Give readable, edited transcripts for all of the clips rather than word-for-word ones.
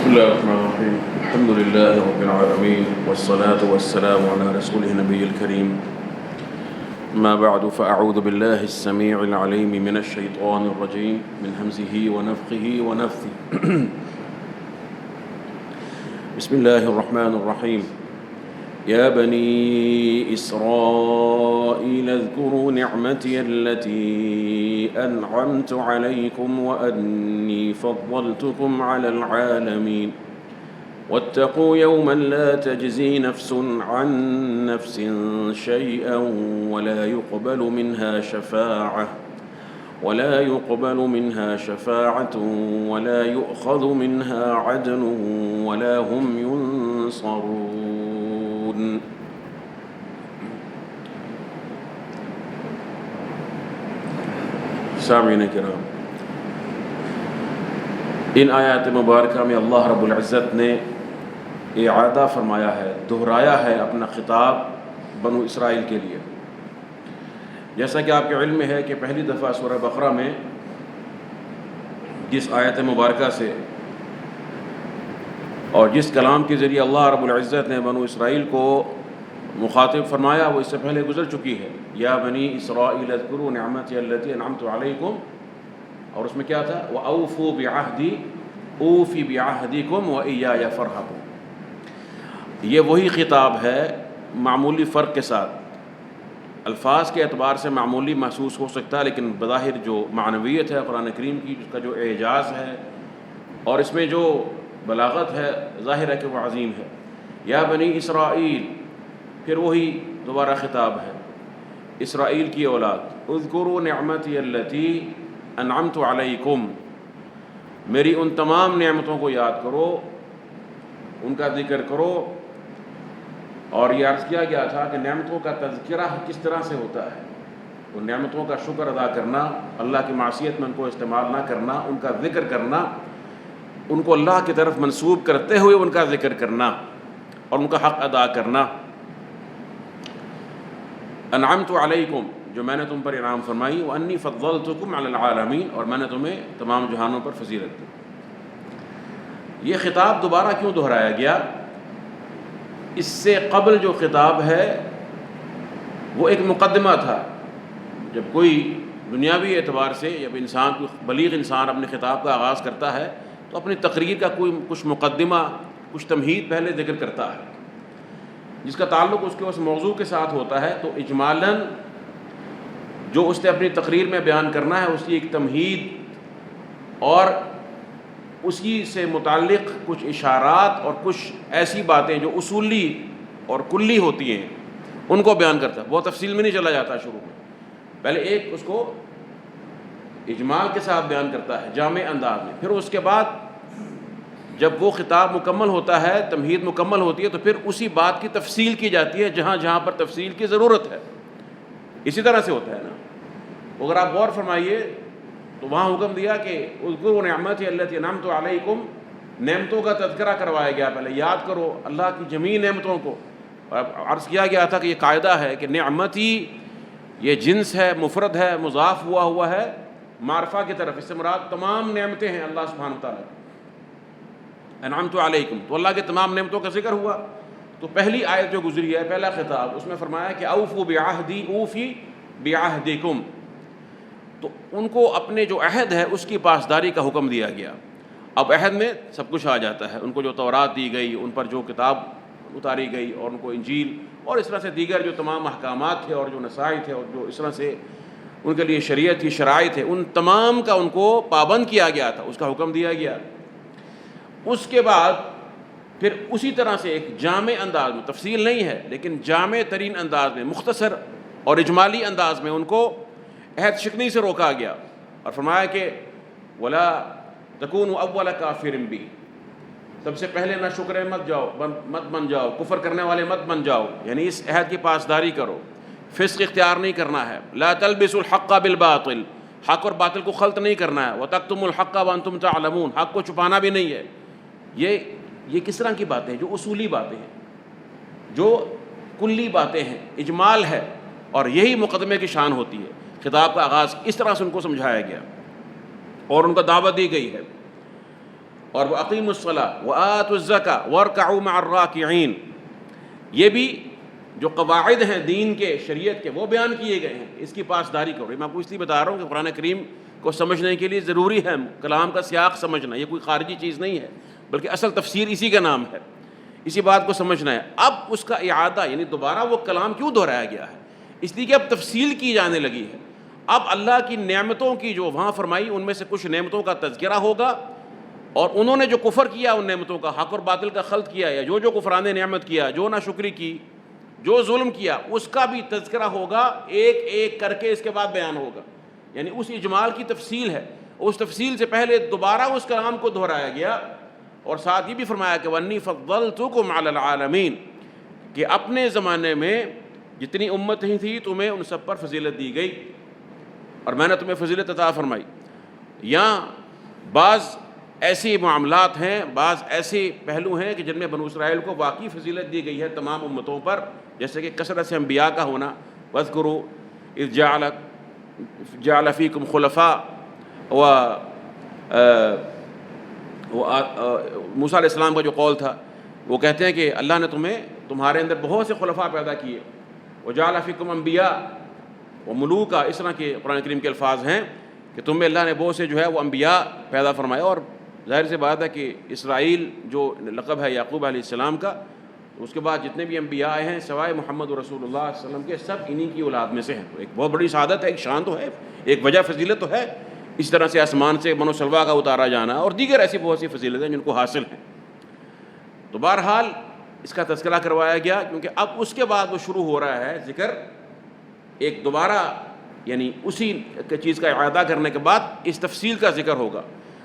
الله الرحمن الرحيم. الحمد لله رب العالمين والصلاة والسلام على رسوله النبي الكريم. ما بعد فأعوذ بالله السميع العليم من الشيطان الرجيم من همزه ونفخه ونفثه. بسم الله الرحمن الرحيم. يا بني إسرائيل اذكروا نعمتي التي أنعمت عليكم وأني فضلتكم على العالمين واتقوا يوما لا تجزي نفس عن نفس شيئا ولا يقبل منها شفاعة ولا يؤخذ منها عدل ولا هم ينصرون. سامعین کرام، ان آیات مبارکہ میں اللہ رب العزت نے اعادہ فرمایا ہے، دہرایا ہے اپنا خطاب بنو اسرائیل کے لیے. جیسا کہ آپ کے علم میں ہے کہ پہلی دفعہ سورہ بقرہ میں جس آیت مبارکہ سے اور جس کلام کے ذریعے اللہ رب العزت نے بنو اسرائیل کو مخاطب فرمایا وہ اس سے پہلے گزر چکی ہے. یا بنی اسرائیل اذکروا نعمتی التی انعمت علیکم، اور اس میں کیا تھا؟ وَأَوْفُوا بِعَهْدِي أُوفِ بِعَهْدِكُمْ وَإِيَّايَ فَارْهَبُونِ. یہ وہی خطاب ہے معمولی فرق کے ساتھ. الفاظ کے اعتبار سے معمولی محسوس ہو سکتا ہے، لیکن بظاہر جو معنویت ہے قرآن کریم کی، اس کا جو اعجاز ہے اور اس میں جو بلاغت ہے، ظاہر ہے کہ وہ عظیم ہے. یا بنی اسرائیل، پھر وہی دوبارہ خطاب ہے اسرائیل کی اولاد. اذکروا نعمتی التی انعمت علیکم، میری ان تمام نعمتوں کو یاد کرو، ان کا ذکر کرو. اور یہ عرض کیا گیا تھا کہ نعمتوں کا تذکرہ کس طرح سے ہوتا ہے. ان نعمتوں کا شکر ادا کرنا، اللہ کی معصیت میں ان کو استعمال نہ کرنا، ان کا ذکر کرنا، ان کو اللہ کی طرف منسوب کرتے ہوئے ان کا ذکر کرنا اور ان کا حق ادا کرنا. انعمت علیکم، جو میں نے تم پر انعام فرمائی، وانی فضلتکم علی العالمین، اور میں نے تمہیں تمام جہانوں پر فضیلت دی. یہ خطاب دوبارہ کیوں دہرایا گیا؟ اس سے قبل جو خطاب ہے وہ ایک مقدمہ تھا. جب کوئی دنیاوی اعتبار سے جب انسان، کوئی بلیغ انسان اپنے خطاب کا آغاز کرتا ہے تو اپنی تقریر کا کچھ مقدمہ، کچھ تمہید پہلے ذکر کرتا ہے جس کا تعلق اس کے اس موضوع کے ساتھ ہوتا ہے. تو اجمالاً جو اس نے اپنی تقریر میں بیان کرنا ہے اس کی ایک تمہید اور اسی سے متعلق کچھ اشارات اور کچھ ایسی باتیں جو اصولی اور کلی ہوتی ہیں ان کو بیان کرتا ہے. وہ تفصیل میں نہیں چلا جاتا شروع میں، پہلے ایک اس کو اجمال کے ساتھ بیان کرتا ہے جامع انداز میں. پھر اس کے بعد جب وہ خطاب مکمل ہوتا ہے، تمہید مکمل ہوتی ہے، تو پھر اسی بات کی تفصیل کی جاتی ہے جہاں جہاں پر تفصیل کی ضرورت ہے. اسی طرح سے ہوتا ہے نا. اگر آپ غور فرمائیے تو وہاں حکم دیا کہ اذکروا نعمتی التی انعمت علیکم، نعمتوں کا تذکرہ کروایا گیا. پہلے یاد کرو اللہ کی جمیع نعمتوں کو. اور عرض کیا گیا تھا کہ یہ قاعدہ ہے کہ نعمتی یہ جنس ہے، مفرد ہے، مضاف ہوا ہے معرفہ کی طرف. اس سے مراد تمام نعمتیں ہیں اللہ سبحانہ وتعالیٰ. انعمت علیکم تو اللہ کے تمام نعمتوں کا ذکر ہوا. تو پہلی آیت جو گزری ہے، پہلا خطاب، اس میں فرمایا کہ اوفوا بعہدی اوفی بعہدکم. تو ان کو اپنے جو عہد ہے اس کی پاسداری کا حکم دیا گیا. اب عہد میں سب کچھ آ جاتا ہے. ان کو جو تورات دی گئی، ان پر جو کتاب اتاری گئی، اور ان کو انجیل اور اس طرح سے دیگر جو تمام احکامات تھے اور جو نصائح تھے اور جو اس طرح سے ان کے لیے شریعت تھی، شرائع تھے، ان تمام کا ان کو پابند کیا گیا تھا، اس کا حکم دیا گیا. اس کے بعد پھر اسی طرح سے ایک جامع انداز میں، تفصیل نہیں ہے لیکن جامع ترین انداز میں، مختصر اور اجمالی انداز میں ان کو عہد شکنی سے روکا گیا اور فرمایا کہ ولا تکونوا اول کافر بی، سب سے پہلے نہ شکر مت بن جاؤ، کفر کرنے والے مت بن جاؤ. یعنی اس عہد کی پاسداری کرو، فسق اختیار نہیں کرنا ہے. لا تلبسوا الحق بالباطل، حق اور باطل کو خلط نہیں کرنا ہے. وتکتموا الحق وانتم تعلمون، حق کو چھپانا بھی نہیں ہے. یہ کس طرح کی باتیں ہیں؟ جو اصولی باتیں ہیں، جو کلی باتیں ہیں، اجمال ہے، اور یہی مقدمے کی شان ہوتی ہے. خطاب کا آغاز اس طرح سے ان کو سمجھایا گیا اور ان کو دعوت دی گئی ہے. اور وَأَقِيمُوا الصَّلَاةَ وَآتُوا الزَّكَاةَ وَارْكَعُوا مَعَ الرَّاكِعِينَ، یہ بھی جو قواعد ہیں دین کے، شریعت کے، وہ بیان کیے گئے ہیں، اس کی پاسداری کرو۔ میں آپ کو اس لیے بتا رہا ہوں کہ قرآن کریم کو سمجھنے کے لیے ضروری ہے کلام کا سیاق سمجھنا، یہ کوئی خارجی چیز نہیں ہے، بلکہ اصل تفسیر اسی کا نام ہے، اسی بات کو سمجھنا ہے۔ اب اس کا اعادہ یعنی دوبارہ وہ کلام کیوں دہرایا گیا ہے؟ اس لیے کہ اب تفصیل کی جانے لگی ہے۔ اب اللہ کی نعمتوں کی جو وہاں فرمائی، ان میں سے کچھ نعمتوں کا تذکرہ ہوگا، اور انہوں نے جو کفر کیا ان نعمتوں کا، حق اور باطل کا خلط کیا، یا جو کفران نعمت کیا، جو ناشکری کی، جو ظلم کیا، اس کا بھی تذکرہ ہوگا، ایک ایک کر کے اس کے بعد بیان ہوگا۔ یعنی اس اجمال کی تفصیل ہے، اس تفصیل سے پہلے دوبارہ اس کلام کو دہرایا گیا، اور ساتھ یہ بھی فرمایا کہ وَأَنِّي فَضَّلْتُكُمْ عَلَى الْعَالَمِينَ، کہ اپنے زمانے میں جتنی امتیں تھیں تمہیں ان سب پر فضیلت دی گئی، اور میں نے تمہیں فضیلت عطا فرمائی۔ یہاں بعض ایسی معاملات ہیں، بعض ایسے پہلو ہیں کہ جن میں بنو اسرائیل کو واقعی فضیلت دی گئی ہے تمام امتوں پر، جیسے کہ کثرت سے انبیاء کا ہونا، وَاذْكُرُوا إِذْ جَعَلَ فِيكُمْ خُلَفَاءَ، موسیٰ علیہ السلام کا جو قول تھا، وہ کہتے ہیں کہ اللہ نے تمہارے اندر بہت سے خلفاء پیدا کیے، وَجَعَلَ فِيكُمْ أَنْبِيَاءَ وَمُلُوكَ، اس طرح کے قرآن کریم کے الفاظ ہیں کہ تم میں اللہ نے بہت سے جو ہے وہ انبیاء پیدا فرمایا۔ اور ظاہر سی بات ہے کہ اسرائیل جو لقب ہے یعقوب علیہ السلام کا، اس کے بعد جتنے بھی انبیاء آئے ہیں سوائے محمد رسول اللہ صلی اللہ علیہ وسلم کے، سب انہی کی اولاد میں سے ہیں۔ تو ایک بہت بڑی سعادت ہے، ایک شان تو ہے، ایک وجہ فضیلت تو ہے۔ اس طرح سے آسمان سے من و سلوا کا اتارا جانا اور دیگر ایسی بہت سی فضیلتیں جن کو حاصل ہیں۔ تو بہرحال اس کا تذکرہ کروایا گیا، کیونکہ اب اس کے بعد وہ شروع ہو رہا ہے ذکر ایک دوبارہ، یعنی اسی چیز کا اعادہ کرنے کے بعد اس تفصیل کا ذکر ہوگا،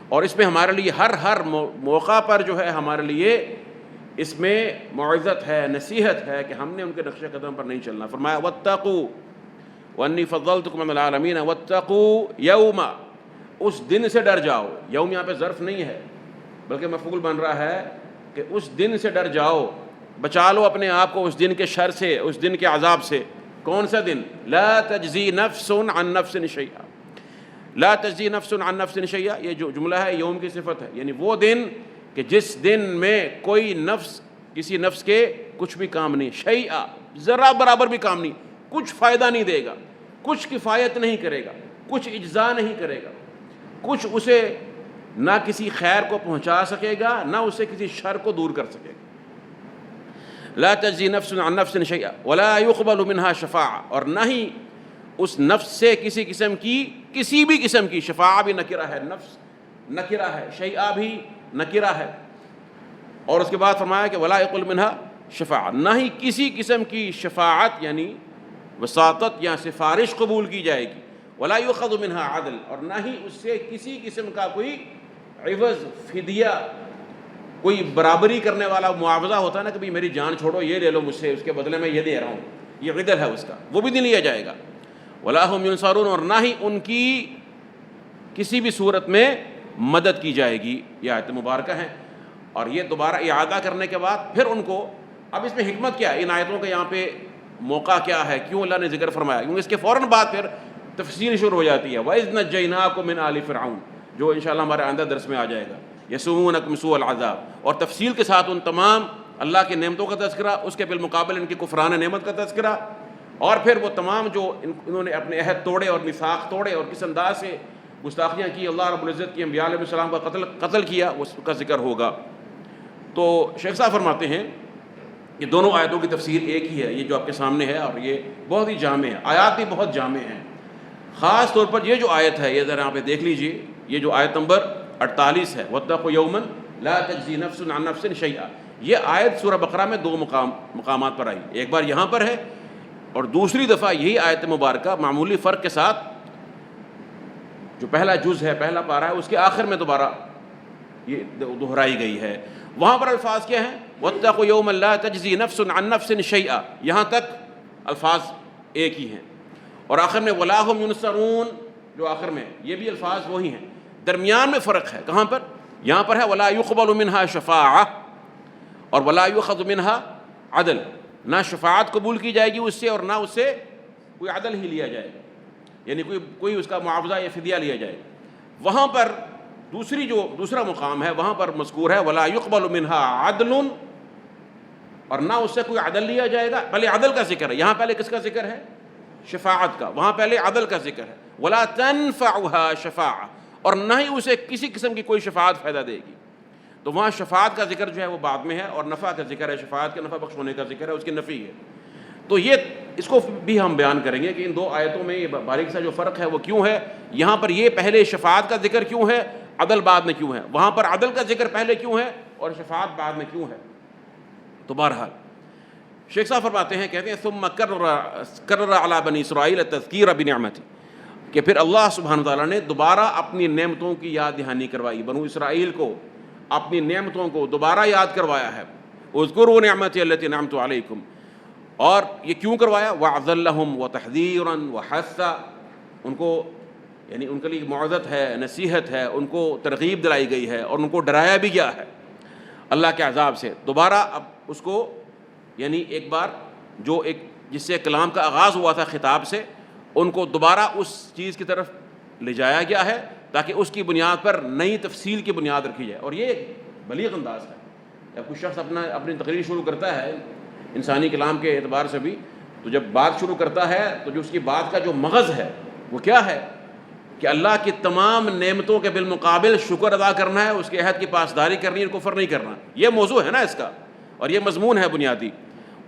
اور اس میں ہمارے لیے ہر موقع پر جو ہے ہمارے لیے اس میں موعظت ہے، نصیحت ہے کہ ہم نے ان کے نقش قدم پر نہیں چلنا۔ فرمایا واتقوا وانی فضلتکم علی العالمین واتقوا یوما، اس دن سے ڈر جاؤ۔ یوم یہاں پہ ظرف نہیں ہے بلکہ مفعول بن رہا ہے کہ اس دن سے ڈر جاؤ، بچا لو اپنے آپ کو اس دن کے شر سے، اس دن کے عذاب سے۔ کون سا دن؟ لا تجزی نفس عن نفس شیئا، لا تجزی نفس عن نفس شیئا، یہ جو جملہ ہے یوم کی صفت ہے، یعنی وہ دن کہ جس دن میں کوئی نفس کسی نفس کے کچھ بھی کام نہیں، شیئا ذرا برابر بھی کام نہیں، کچھ فائدہ نہیں دے گا، کچھ کفایت نہیں کرے گا، کچھ اجزا نہیں کرے گا، کچھ اسے نہ کسی خیر کو پہنچا سکے گا، نہ اسے کسی شر کو دور کر سکے گا۔ لا تجزی نفس عن نفس شیئا ولا يقبل منها شفاعہ، اور نہ ہی اس نفس سے کسی بھی قسم کی، شفاعہ بھی نکرہ ہے، نفس نکرہ ہے، شیئا بھی نکرہ ہے، اور اس کے بعد فرمایا کہ ولا يقبل منها شفاعہ، نہ ہی کسی قسم کی شفاعت یعنی وساطت یا سفارش قبول کی جائے گی، ولا يؤخذ منها عدل، اور نہ ہی اس سے کسی قسم کا کوئی عوض، فدیہ، کوئی برابری کرنے والا معاوضہ ہوتا ہے نا کہ بھئی میری جان چھوڑو، یہ لے لو مجھ سے، اس کے بدلے میں یہ دے رہا ہوں، یہ عدل ہے اس کا، وہ بھی نہیں لیا جائے گا۔ ولا هم ينصرون، اور نہ ہی ان کی کسی بھی صورت میں مدد کی جائے گی۔ یہ آیت مبارکہ ہیں، اور یہ دوبارہ اعادہ کرنے کے بعد پھر ان کو، اب اس میں حکمت کیا ہے، ان آیتوں کا یہاں پہ موقع کیا ہے، کیوں اللہ نے ذکر فرمایا؟ کیونکہ اس کے فوراً بعد پھر تفصیل شروع ہو جاتی ہے، وَإِذْ نَجَّيْنَاكُم مِّنْ آلِ فِرْعَوْنَ، جو انشاءاللہ ہمارے آئندہ درس میں آ جائے گا، يَسُومُونَكُمْ سُوءَ الْعَذَابِ، اور تفصیل کے ساتھ ان تمام اللہ کی نعمتوں کا تذکرہ، اس کے بالمقابل ان کی کفران نعمت کا تذکرہ، اور پھر وہ تمام جو انہوں نے اپنے عہد توڑے اور میثاق توڑے اور کس انداز سے گستاخیاں کی، اللہ رب العزت کی انبیاء علیہ السلام کا قتل کیا، اس کا ذکر ہوگا۔ تو شیخ صاحب فرماتے ہیں یہ دونوں آیتوں کی تفسیر ایک ہی ہے، یہ جو آپ کے سامنے ہے، اور یہ بہت ہی جامع ہے، آیات بھی بہت جامع ہیں۔ خاص طور پر یہ جو آیت ہے، یہ ذرا یہاں پہ دیکھ لیجئے، یہ جو آیت نمبر 48 ہے، وَاتَّقُوا يَوْمًا لَا تَجْزِي نَفْسٌ عَن نَفْسٍ شَيْئًا، یہ آیت سورہ بقرہ میں دو مقامات پر آئی، ایک بار یہاں پر ہے، اور دوسری دفعہ یہی آیت مبارکہ معمولی فرق کے ساتھ جو پہلا جز ہے، پہلا پارہ ہے، اس کے آخر میں دوبارہ یہ دہرائی گئی ہے۔ وہاں پر الفاظ کیا ہیں؟ وَاتَّقُوا يَوْمًا لَا تَجْزِي نَفْسٌ عَن نَفْسٍ شَيْئًا، یہاں تک الفاظ ایک ہی ہیں، اور آخر میں وَلَا هُمْ يُنصَرُونَ جو آخر میں، یہ بھی الفاظ وہی ہیں، درمیان میں فرق ہے۔ کہاں پر؟ یہاں پر ہے وَلَا يُقْبَلُ مِنْهَا شَفَاعَةٌ، اور وَلَا يُؤْخَذُ مِنْهَا عَدْلٌ، نہ شفاعت قبول کی جائے گی اس سے، اور نہ اس سے کوئی عدل ہی لیا جائے گا، یعنی کوئی اس کا معاوضہ یا فدیہ لیا جائے گا۔ وہاں پر دوسرا مقام ہے وہاں پر مذکور ہے ولا يقبل منها عدل، اور نہ اس سے کوئی عدل لیا جائے گا. پہلے عدل کا ذکر ہے، یہاں پہلے کس کا ذکر ہے؟ شفاعت کا. وہاں پہلے عدل کا ذکر ہے. ولا تنفعها شفاعہ، اور نہ ہی اسے کسی قسم کی کوئی شفاعت فائدہ دے گی. تو وہاں شفاعت کا ذکر جو ہے وہ بعد میں ہے، اور نفع کا ذکر ہے، شفاعت کے نفع بخش ہونے کا ذکر ہے، اس کی نفی ہے. تو اس کو بھی ہم بیان کریں گے کہ ان دو آیتوں میں یہ باریک سا جو فرق ہے وہ کیوں ہے. یہاں پر یہ پہلے شفاعت کا ذکر کیوں ہے، عدل بعد میں کیوں ہے. وہاں پر عدل کا ذکر پہلے کیوں ہے اور شفاعت بعد میں کیوں ہے. تو بہرحال شیخ صاحب فرماتے ہیں، کہتے ہیں ثم کرر علی بنی اسرائیل التذکیر بنعمتہ، کہ پھر اللہ سبحانہ وتعالیٰ نے دوبارہ اپنی نعمتوں کی یاد دہانی کروائی. بنو اسرائیل کو اپنی نعمتوں کو دوبارہ یاد کروایا ہے. اذکروا نعمتی التی انعمت علیکم، اور یہ کیوں کروایا؟ وعظا لہم وتحذیرا وحثا، ان کو یعنی ان کے لیے موعظت ہے، نصیحت ہے، ان کو ترغیب دلائی گئی ہے، اور ان کو ڈرایا بھی گیا ہے اللہ کے عذاب سے. دوبارہ اب اس کو یعنی ایک بار جو جس سے کلام کا آغاز ہوا تھا خطاب سے، ان کو دوبارہ اس چیز کی طرف لے جایا گیا ہے تاکہ اس کی بنیاد پر نئی تفصیل کی بنیاد رکھی جائے. اور یہ ایک بلیغ انداز ہے. جب کوئی شخص اپنی تقریر شروع کرتا ہے انسانی کلام کے اعتبار سے بھی، تو جب بات شروع کرتا ہے تو جو اس کی بات کا جو مغز ہے وہ کیا ہے کہ اللہ کی تمام نعمتوں کے بالمقابل شکر ادا کرنا ہے، اس کے عہد کی پاسداری کرنی ہے، کفر نہیں کرنا. یہ موضوع ہے نا اس کا، اور یہ مضمون ہے بنیادی.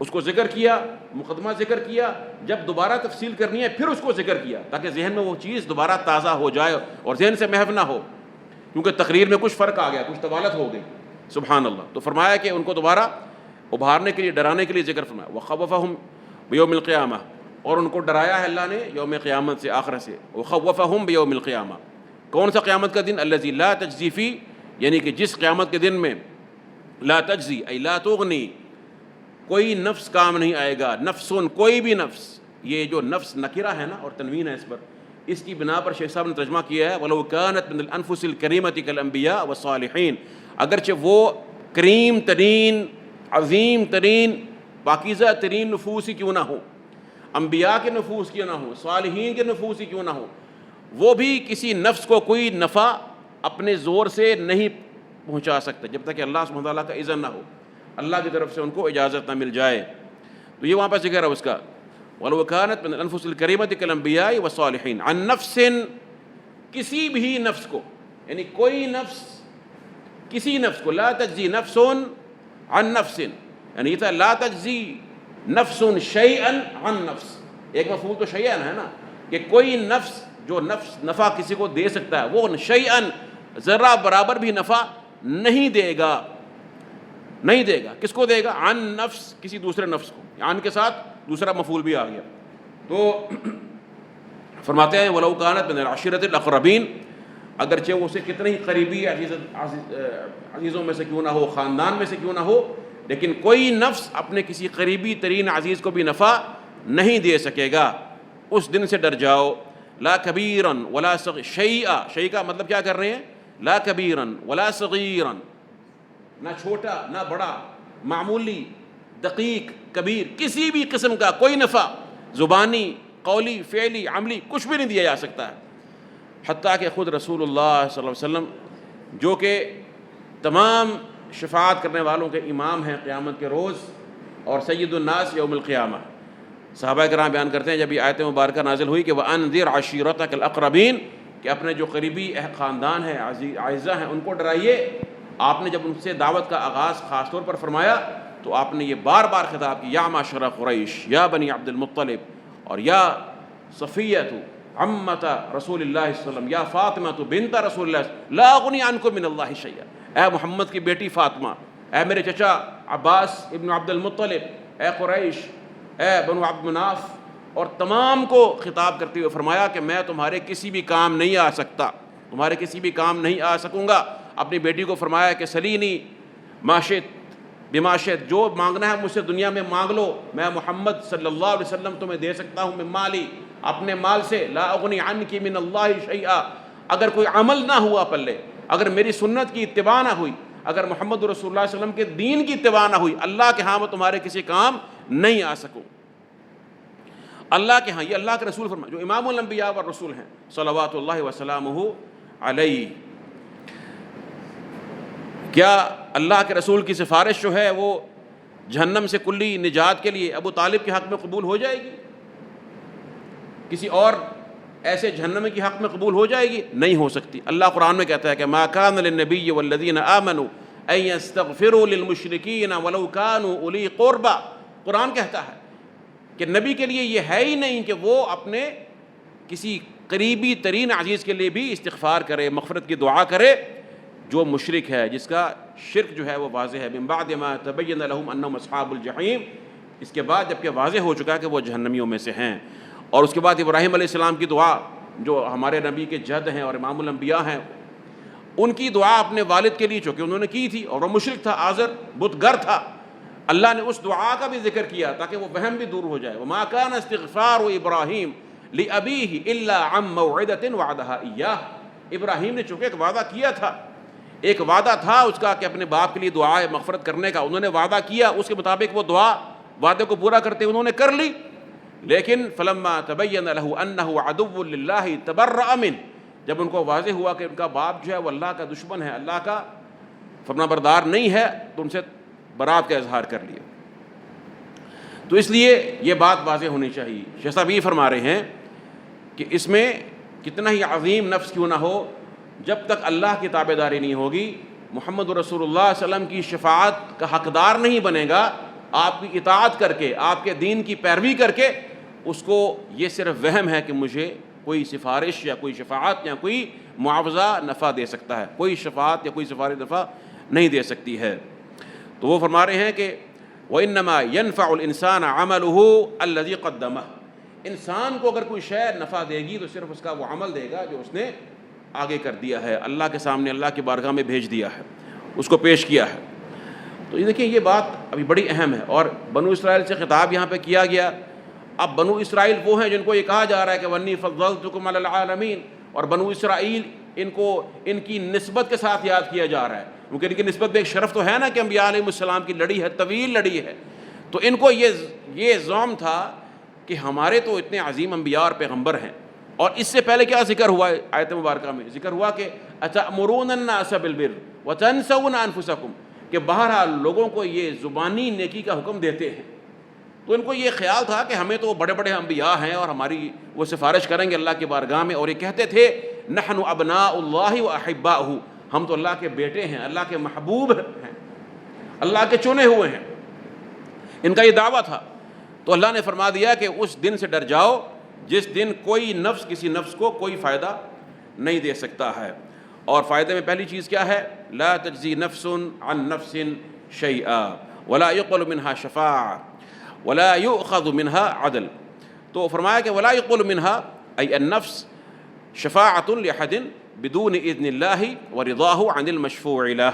اس کو ذکر کیا، مقدمہ ذکر کیا، جب دوبارہ تفصیل کرنی ہے پھر اس کو ذکر کیا تاکہ ذہن میں وہ چیز دوبارہ تازہ ہو جائے اور ذہن سے محو نہ ہو، کیونکہ تقریر میں کچھ فرق آ گیا، کچھ طوالت ہو گئی. سبحان اللہ. تو فرمایا کہ ان کو دوبارہ ابھارنے کے لیے، ڈرانے کے لیے ذکر فرمایا. وخوفہم بیوم القیامہ، اور ان کو ڈرایا ہے اللہ نے یوم قیامت سے، آخرت سے. وخوفہم بیوم القیامہ، کون سا قیامت کا دن؟ الذی لا تجزی فی، یعنی کہ جس قیامت کے دن میں لا تجزی ای لا تغنی، کوئی نفس کام نہیں آئے گا. نفسن، کوئی بھی نفس. یہ جو نفس نکرہ ہے نا اور تنوین ہے اس پر، اس کی بنا پر شیخ صاحب نے ترجمہ کیا ہے وَلَوْ كَانَتْ مِنَ الْأَنفُسِ الْكَرِيمَةِ كَالْأَنْبِيَاءِ وَالصَّالِحِينَ، اگرچہ وہ کریم ترین، عظیم ترین، پاکیزہ ترین نفوس ہی کیوں نہ ہو، انبیاء کے نفوس کیوں نہ ہو، صالحین کے نفوس ہی کیوں نہ ہو، وہ بھی کسی نفس کو کوئی نفع اپنے زور سے نہیں پہنچا سکتے جب تک کہ اللہ سبحانہ وتعالیٰ کا اذن نہ ہو، اللہ کی طرف سے ان کو اجازت نہ مل جائے. تو یہ وہاں پر ذکر ہے اس کا وَلَوْ كَانَتْ مِنَ الْأَنفُسِ الْكَرِيمَةِ كَالْأَنْبِيَاءِ وَالصَّالِحِينَ. عن نفس، کسی بھی نفس کو، یعنی کوئی نفس، کسی نفس کو. لا تجزی نفس عن نفس، یعنی یہ تھا لا تجزی نفس شیئا عن نفس. ایک مفعول تو شیئا ہے نا، کہ کوئی نفس جو نفس نفع کسی کو دے سکتا ہے وہ شیئا، ذرہ برابر بھی نفع نہیں دے گا، نہیں دے گا. کس کو دے گا؟ عن نفس، کسی دوسرے نفس کو. عن کے ساتھ دوسرا مفعول بھی آ گیا. تو فرماتے ہیں وَلَوْ كَانَتْ مِنَ الْعَشِيرَةِ الْأَقْرَبِينَ، اگرچہ وہ اسے کتنے ہی قریبی عزیزوں میں سے کیوں نہ ہو، خاندان میں سے کیوں نہ ہو، لیکن کوئی نفس اپنے کسی قریبی ترین عزیز کو بھی نفع نہیں دے سکے گا. اس دن سے ڈر جاؤ. لا کبیرن ولا صغیر، شیئا، شیء کا مطلب کیا کر رہے ہیں؟ لا کبیرن ولا صغیرن، نہ چھوٹا نہ بڑا، معمولی، دقیق، کبیر، کسی بھی قسم کا کوئی نفع زبانی، قولی، فعلی، عملی کچھ بھی نہیں دیا جا سکتا ہے. حتیٰ کہ خود رسول اللہ صلی اللہ علیہ وسلم جو کہ تمام شفاعت کرنے والوں کے امام ہیں قیامت کے روز اور سید الناس یوم القیامہ، صحابہ کرام بیان کرتے ہیں جب یہ آیت مبارکہ نازل ہوئی کہ وَأَنذِرْ عَشِيرَتَكَ الْأَقْرَبِينَ، کہ اپنے جو قریبی خاندان ہیں، اعزہ ہیں، ان کو ڈرائیے. آپ نے جب ان سے دعوت کا آغاز خاص طور پر فرمایا تو آپ نے یہ بار بار خطاب کی، یا معشر قریش، یا بنی عبد المطلب، اور یا صفیۃ عمۃ رسول اللہ صلی اللہ علیہ وسلم، یا فاطمہ بنت رسول اللہ لا اغنی عنکم من اللہ شیئا، اے محمد کی بیٹی فاطمہ، اے میرے چچا عباس ابن عبد المطلب، اے قریش، اے بنو عبد مناف، اور تمام کو خطاب کرتے ہوئے فرمایا کہ میں تمہارے کسی بھی کام نہیں آ سکتا، تمہارے کسی بھی کام نہیں آ سکوں گا. اپنی بیٹی کو فرمایا کہ سلینی ما شئت بما شئت، جو مانگنا ہے مجھ سے دنیا میں مانگ لو، میں محمد صلی اللہ علیہ وسلم تمہیں دے سکتا ہوں من مالی، اپنے مال سے. لا اغنی عنکی من اللہ شیئا، اگر کوئی عمل نہ ہوا پلے، اگر میری سنت کی اتباع نہ ہوئی، اگر محمد رسول اللہ صلی اللہ علیہ وسلم کے دین کی اتباع نہ ہوئی، اللہ کے ہاں میں تمہارے کسی کام نہیں آ سکوں. اللہ کے ہاں، یہ اللہ کے رسول فرمائے جو امام الانبیاء والرسول ہیں صلوات اللہ وسلامہ علیہ. کیا اللہ کے رسول کی سفارش جو ہے وہ جہنم سے کلی نجات کے لیے ابو طالب کے حق میں قبول ہو جائے گی؟ کسی اور ایسے جہنم کے حق میں قبول ہو جائے گی؟ نہیں ہو سکتی۔ اللہ قرآن میں کہتا ہے کہ ما کان للنبی والذین آمنوا ان یستغفروا للمشرکین ولو کانوا اولی قربى، قرآن کہتا ہے کہ نبی کے لیے یہ ہے ہی نہیں کہ وہ اپنے کسی قریبی ترین عزیز کے لیے بھی استغفار کرے، مغفرت کی دعا کرے، جو مشرک ہے، جس کا شرک جو ہے وہ واضح ہے۔ من بعد ما تبین لهم انهم اصحاب الجحیم، اس کے بعد جب کہ واضح ہو چکا کہ وہ جہنمیوں میں سے ہیں۔ اور اس کے بعد ابراہیم علیہ السلام کی دعا، جو ہمارے نبی کے جد ہیں اور امام الانبیاء ہیں، ان کی دعا اپنے والد کے لیے چونکہ انہوں نے کی تھی اور وہ مشرک تھا، آزر بت گر تھا، اللہ نے اس دعا کا بھی ذکر کیا تاکہ وہ وہم بھی دور ہو جائے۔ وما كان استغفار ابراہیم لأبیہ الا عن موعدۃ وعدها ایاہ، ابراہیم نے چونکہ ایک وعدہ کیا تھا، ایک وعدہ تھا اس کا کہ اپنے باپ کے لیے دعا مغفرت کرنے کا، انہوں نے وعدہ کیا، اس کے مطابق وہ دعا وعدے کو پورا کرتے انہوں نے کر لی، لیکن فلما تبین له انه عدو للہ تبرأ منہ، جب ان کو واضح ہوا کہ ان کا باپ جو ہے وہ اللہ کا دشمن ہے، اللہ کا فرما بردار نہیں ہے، تو ان سے برات کا اظہار کر لیا۔ تو اس لیے یہ بات واضح ہونی چاہیے۔ شیخ صاحب یہ فرما رہے ہیں کہ اس میں کتنا ہی عظیم نفس کیوں نہ ہو، جب تک اللہ کی تابع داری نہیں ہوگی، محمد رسول اللہ صلی اللہ علیہ وسلم کی شفاعت کا حقدار نہیں بنے گا، آپ کی اطاعت کر کے، آپ کے دین کی پیروی کر کے، اس کو یہ صرف وہم ہے کہ مجھے کوئی سفارش یا کوئی شفاعت یا کوئی معاوضہ نفع دے سکتا ہے، کوئی شفاعت یا کوئی سفارش نفع نہیں دے سکتی ہے۔ تو وہ فرما رہے ہیں کہ وَإِنَّمَا يَنْفَعُ الْإِنسَانَ عَمَلُهُ الَّذِي قَدَّمَهُ، انسان کو اگر کوئی شے نفع دے گی تو صرف اس کا وہ عمل دے گا جو اس نے آگے کر دیا ہے، اللہ کے سامنے، اللہ کی بارگاہ میں بھیج دیا ہے، اس کو پیش کیا ہے۔ تو یہ دیکھیں، یہ بات ابھی بڑی اہم ہے، اور بنو اسرائیل سے خطاب یہاں پہ کیا گیا۔ اب بنو اسرائیل وہ ہیں جن کو یہ کہا جا رہا ہے کہ وَإِنِّي فَضَّلْتُكُمْ عَلَى الْعَالَمِينَ، اور بنو اسرائیل ان کو ان کی نسبت کے ساتھ یاد کیا جا رہا ہے، کیونکہ ان کی نسبت میں ایک شرف تو ہے نا کہ انبیاء علیہ السلام کی لڑی ہے، طویل لڑی ہے، تو ان کو یہ زوم تھا کہ ہمارے تو اتنے عظیم انبیاء اور پیغمبر ہیں۔ اور اس سے پہلے کیا ذکر ہوا ہے آیت مبارکہ میں؟ ذکر ہوا کہ اَتَأْمُرُونَ النَّاسَ بِالْبِرِّ وَتَنْسَوْنَ أَنفُسَكُمْ، کہ بہرحال لوگوں کو یہ زبانی نیکی کا حکم دیتے ہیں۔ تو ان کو یہ خیال تھا کہ ہمیں تو بڑے بڑے انبیاء ہیں اور ہماری وہ سفارش کریں گے اللہ کی بارگاہ میں، اور یہ کہتے تھے نحن ابناء اللہ واحباؤہ، ہم تو اللہ کے بیٹے ہیں، اللہ کے محبوب ہیں، اللہ کے چنے ہوئے ہیں، ان کا یہ دعویٰ تھا۔ تو اللہ نے فرما دیا کہ اس دن سے ڈر جاؤ جس دن کوئی نفس کسی نفس کو کوئی فائدہ نہیں دے سکتا ہے۔ اور فائدے میں پہلی چیز کیا ہے؟ لا تجزی نفس عن نفس شیئا ولا يقبل منها شفاعة ولا يؤخذ منها عدل۔ تو فرمایا کہ ولا يقبل منها أي النفس شفاعة لأحد بدون إذن الله ورضاه عن المشفوع له،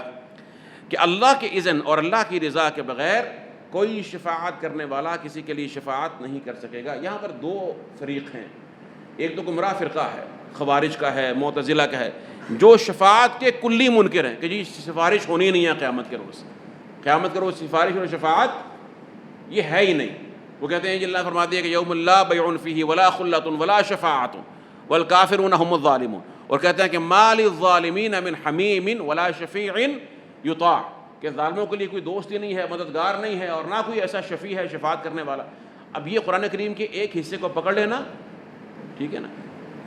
کہ اللہ کے اذن اور اللہ کی رضا کے بغیر کوئی شفاعت کرنے والا کسی کے لیے شفاعت نہیں کر سکے گا۔ یہاں پر دو فریق ہیں، ایک تو گمراہ فرقہ ہے، خوارج کا ہے، معتزلہ کا ہے، جو شفاعت کے کلی منکر ہیں کہ جی سفارش ہونی نہیں ہے قیامت کے روز، قیامت کے روز سفارش اور شفاعت یہ ہے ہی نہیں۔ وہ کہتے ہیں جی اللہ فرما دیا کہ یوم لا بیع فیہ ولا خلۃ ولا شفاعۃ والکافرون هم الظالمون، اور کہتے ہیں کہ ما للظالمین من حمیم ولا شفیع یطاع، کہ ظالموں کے لیے کوئی دوست ہی نہیں ہے، مددگار نہیں ہے، اور نہ کوئی ایسا شفیع ہے شفاعت کرنے والا۔ اب یہ قرآن کریم کے ایک حصے کو پکڑ لینا، ٹھیک ہے نا،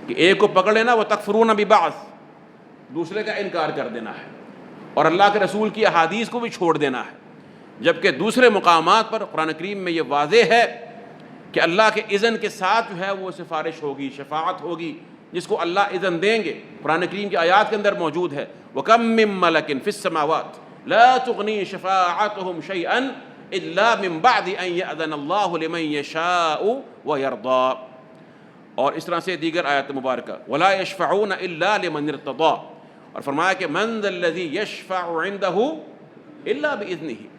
کہ ایک کو پکڑ لینا، وَتَكْفُرُونَ بِبَعْضٍ، دوسرے کا انکار کر دینا ہے، اور اللہ کے رسول کی احادیث کو بھی چھوڑ دینا ہے، جبکہ دوسرے مقامات پر قرآن کریم میں یہ واضح ہے کہ اللہ کے اذن کے ساتھ جو ہے وہ سفارش ہوگی، شفاعت ہوگی، جس کو اللہ اذن دیں گے۔ قرآن کریم کی آیات کے اندر موجود ہے وَكَم مِّن مَلَكٍ فِي السَّمَاوَاتِ لَا تُغْنِي شَفَاعَتُهُمْ شَيْئًا إِلَّا مِن بَعْدِ أَن يَأْذَنَ اللَّهُ لِمَن يَشَاءُ وَيَرْضَىٰ، اور اس طرح سے دیگر آیات مبارکہ وَلَا يَشْفَعُونَ إِلَّا لِمَنِ ارْتَضَىٰ، اور فرمایا کہ مَن ذَا الَّذِي يَشْفَعُ عِندَهُ إِلَّا بِإِذْنِهِ،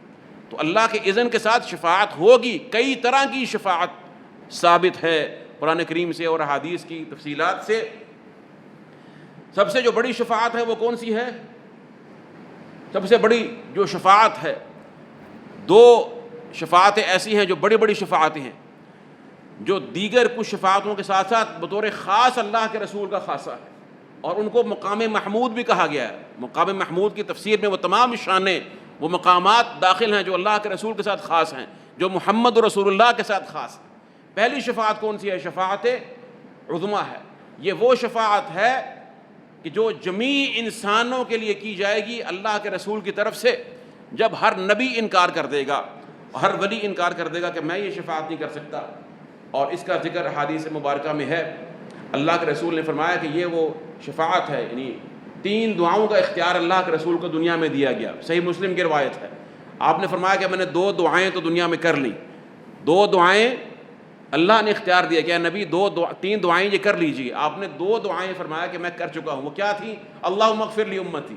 تو اللہ کے اذن کے ساتھ شفاعت ہوگی۔ کئی طرح کی شفاعت ثابت ہے قرآن کریم سے اور احادیث کی تفصیلات سے۔ سب سے جو بڑی شفاعت ہے وہ کون سی ہے؟ سب سے بڑی جو شفاعت ہے، دو شفاعتیں ایسی ہیں جو بڑی بڑی شفاعتیں ہیں، جو دیگر کچھ شفاعتوں کے ساتھ ساتھ بطور خاص اللہ کے رسول کا خاصہ ہے، اور ان کو مقام محمود بھی کہا گیا ہے۔ مقام محمود کی تفسیر میں وہ تمام شانیں، وہ مقامات داخل ہیں جو اللہ کے رسول کے ساتھ خاص ہیں، جو محمد رسول اللہ کے ساتھ خاص ہیں۔ پہلی شفاعت کون سی ہے؟ شفاعت عظمیٰ ہے۔ یہ وہ شفاعت ہے کہ جو جمیع انسانوں کے لیے کی جائے گی اللہ کے رسول کی طرف سے، جب ہر نبی انکار کر دے گا، ہر ولی انکار کر دے گا کہ میں یہ شفاعت نہیں کر سکتا۔ اور اس کا ذکر حدیث مبارکہ میں ہے، اللہ کے رسول نے فرمایا کہ یہ وہ شفاعت ہے، یعنی 3 دعاؤں کا اختیار اللہ کے رسول کو دنیا میں دیا گیا۔ صحیح مسلم کی روایت ہے، آپ نے فرمایا کہ میں نے 2 دعائیں تو دنیا میں کر لی، 2 دعائیں اللہ نے اختیار دیا کہ نبی 3 دعائیں یہ کر لیجیے۔ آپ نے 2 دعائیں فرمایا کہ میں کر چکا ہوں۔ وہ کیا تھیں؟ اللہم اغفر لی امتی،